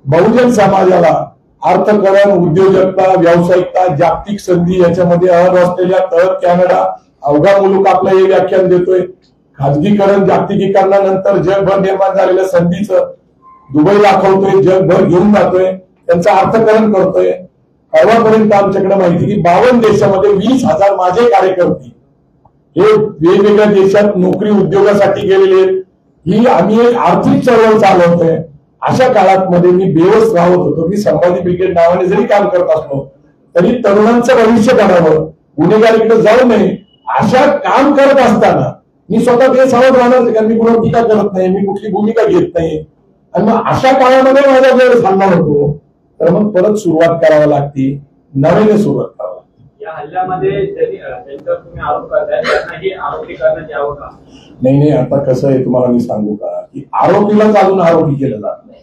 बहुजन समाजाला अर्थकरण, उद्योजकता, व्यावसायिकता, जागतिक संधी याच्यामध्ये ऑस्ट्रेलिया, कॅनडा, अवघा मुलूक आपलं हे व्याख्यान देतोय. खाजगीकरण, जागतिकीकरणानंतर जगभर निर्माण झालेल्या संधीचं दुबई दाखवतोय, जगभर घेऊन जातोय, त्यांचं अर्थकरण करतोय. परवापर्यंत आमच्याकडे माहिती की 52 देशामध्ये 20,000 माझे कार्यकर्ते हे वेगवेगळ्या देशात नोकरी उद्योगासाठी गेलेले. ही आम्ही एक आर्थिक चळवळ चालवतोय. अशा काळात मध्ये मी बेवस राहत होतो. मी संभाजी ब्रिगेड नावाने जरी काम करत असलो तरी तरुणांचं भविष्य घडावं, गुन्हेगारीकडे जाऊ नये, अशा काम करत असताना मी स्वतः ते सावध राहणार कारण मी कुणावर टीका करत नाही, मी कुठली भूमिका घेत नाही. आणि मग अशा काळामध्ये माझा वेळ चालणार होतो तर मग परत सुरुवात करावी लागते, नव्याने सुरुवात करावी लागते. या हल्ल्यामध्ये त्यांच्यावर तुम्ही आरोप करताय, त्यांनाही आरोपी करण्यात यावं का? नाही, आता कसं आहे तुम्हाला मी सांगू का की आरोपीलाच अजून आरोपी केलं जात नाही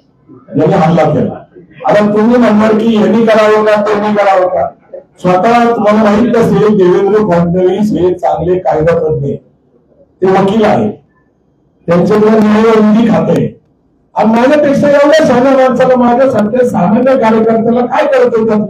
ज्याने हल्ला केला. आता तुम्ही म्हणणार की यांनी करावं का त्यांनी करावं का? स्वतः तुम्हाला माहित असेल देवेंद्र फडणवीस हे चांगले कायदातज्ञ, ते वकील आहेत, त्यांच्याकडे न्यायवादी खाते. आणि माझ्यापेक्षा एवढ्या शहाण्या माणसाला माझ्यासारख्या सामान्य कार्यकर्त्याला काय करत होतात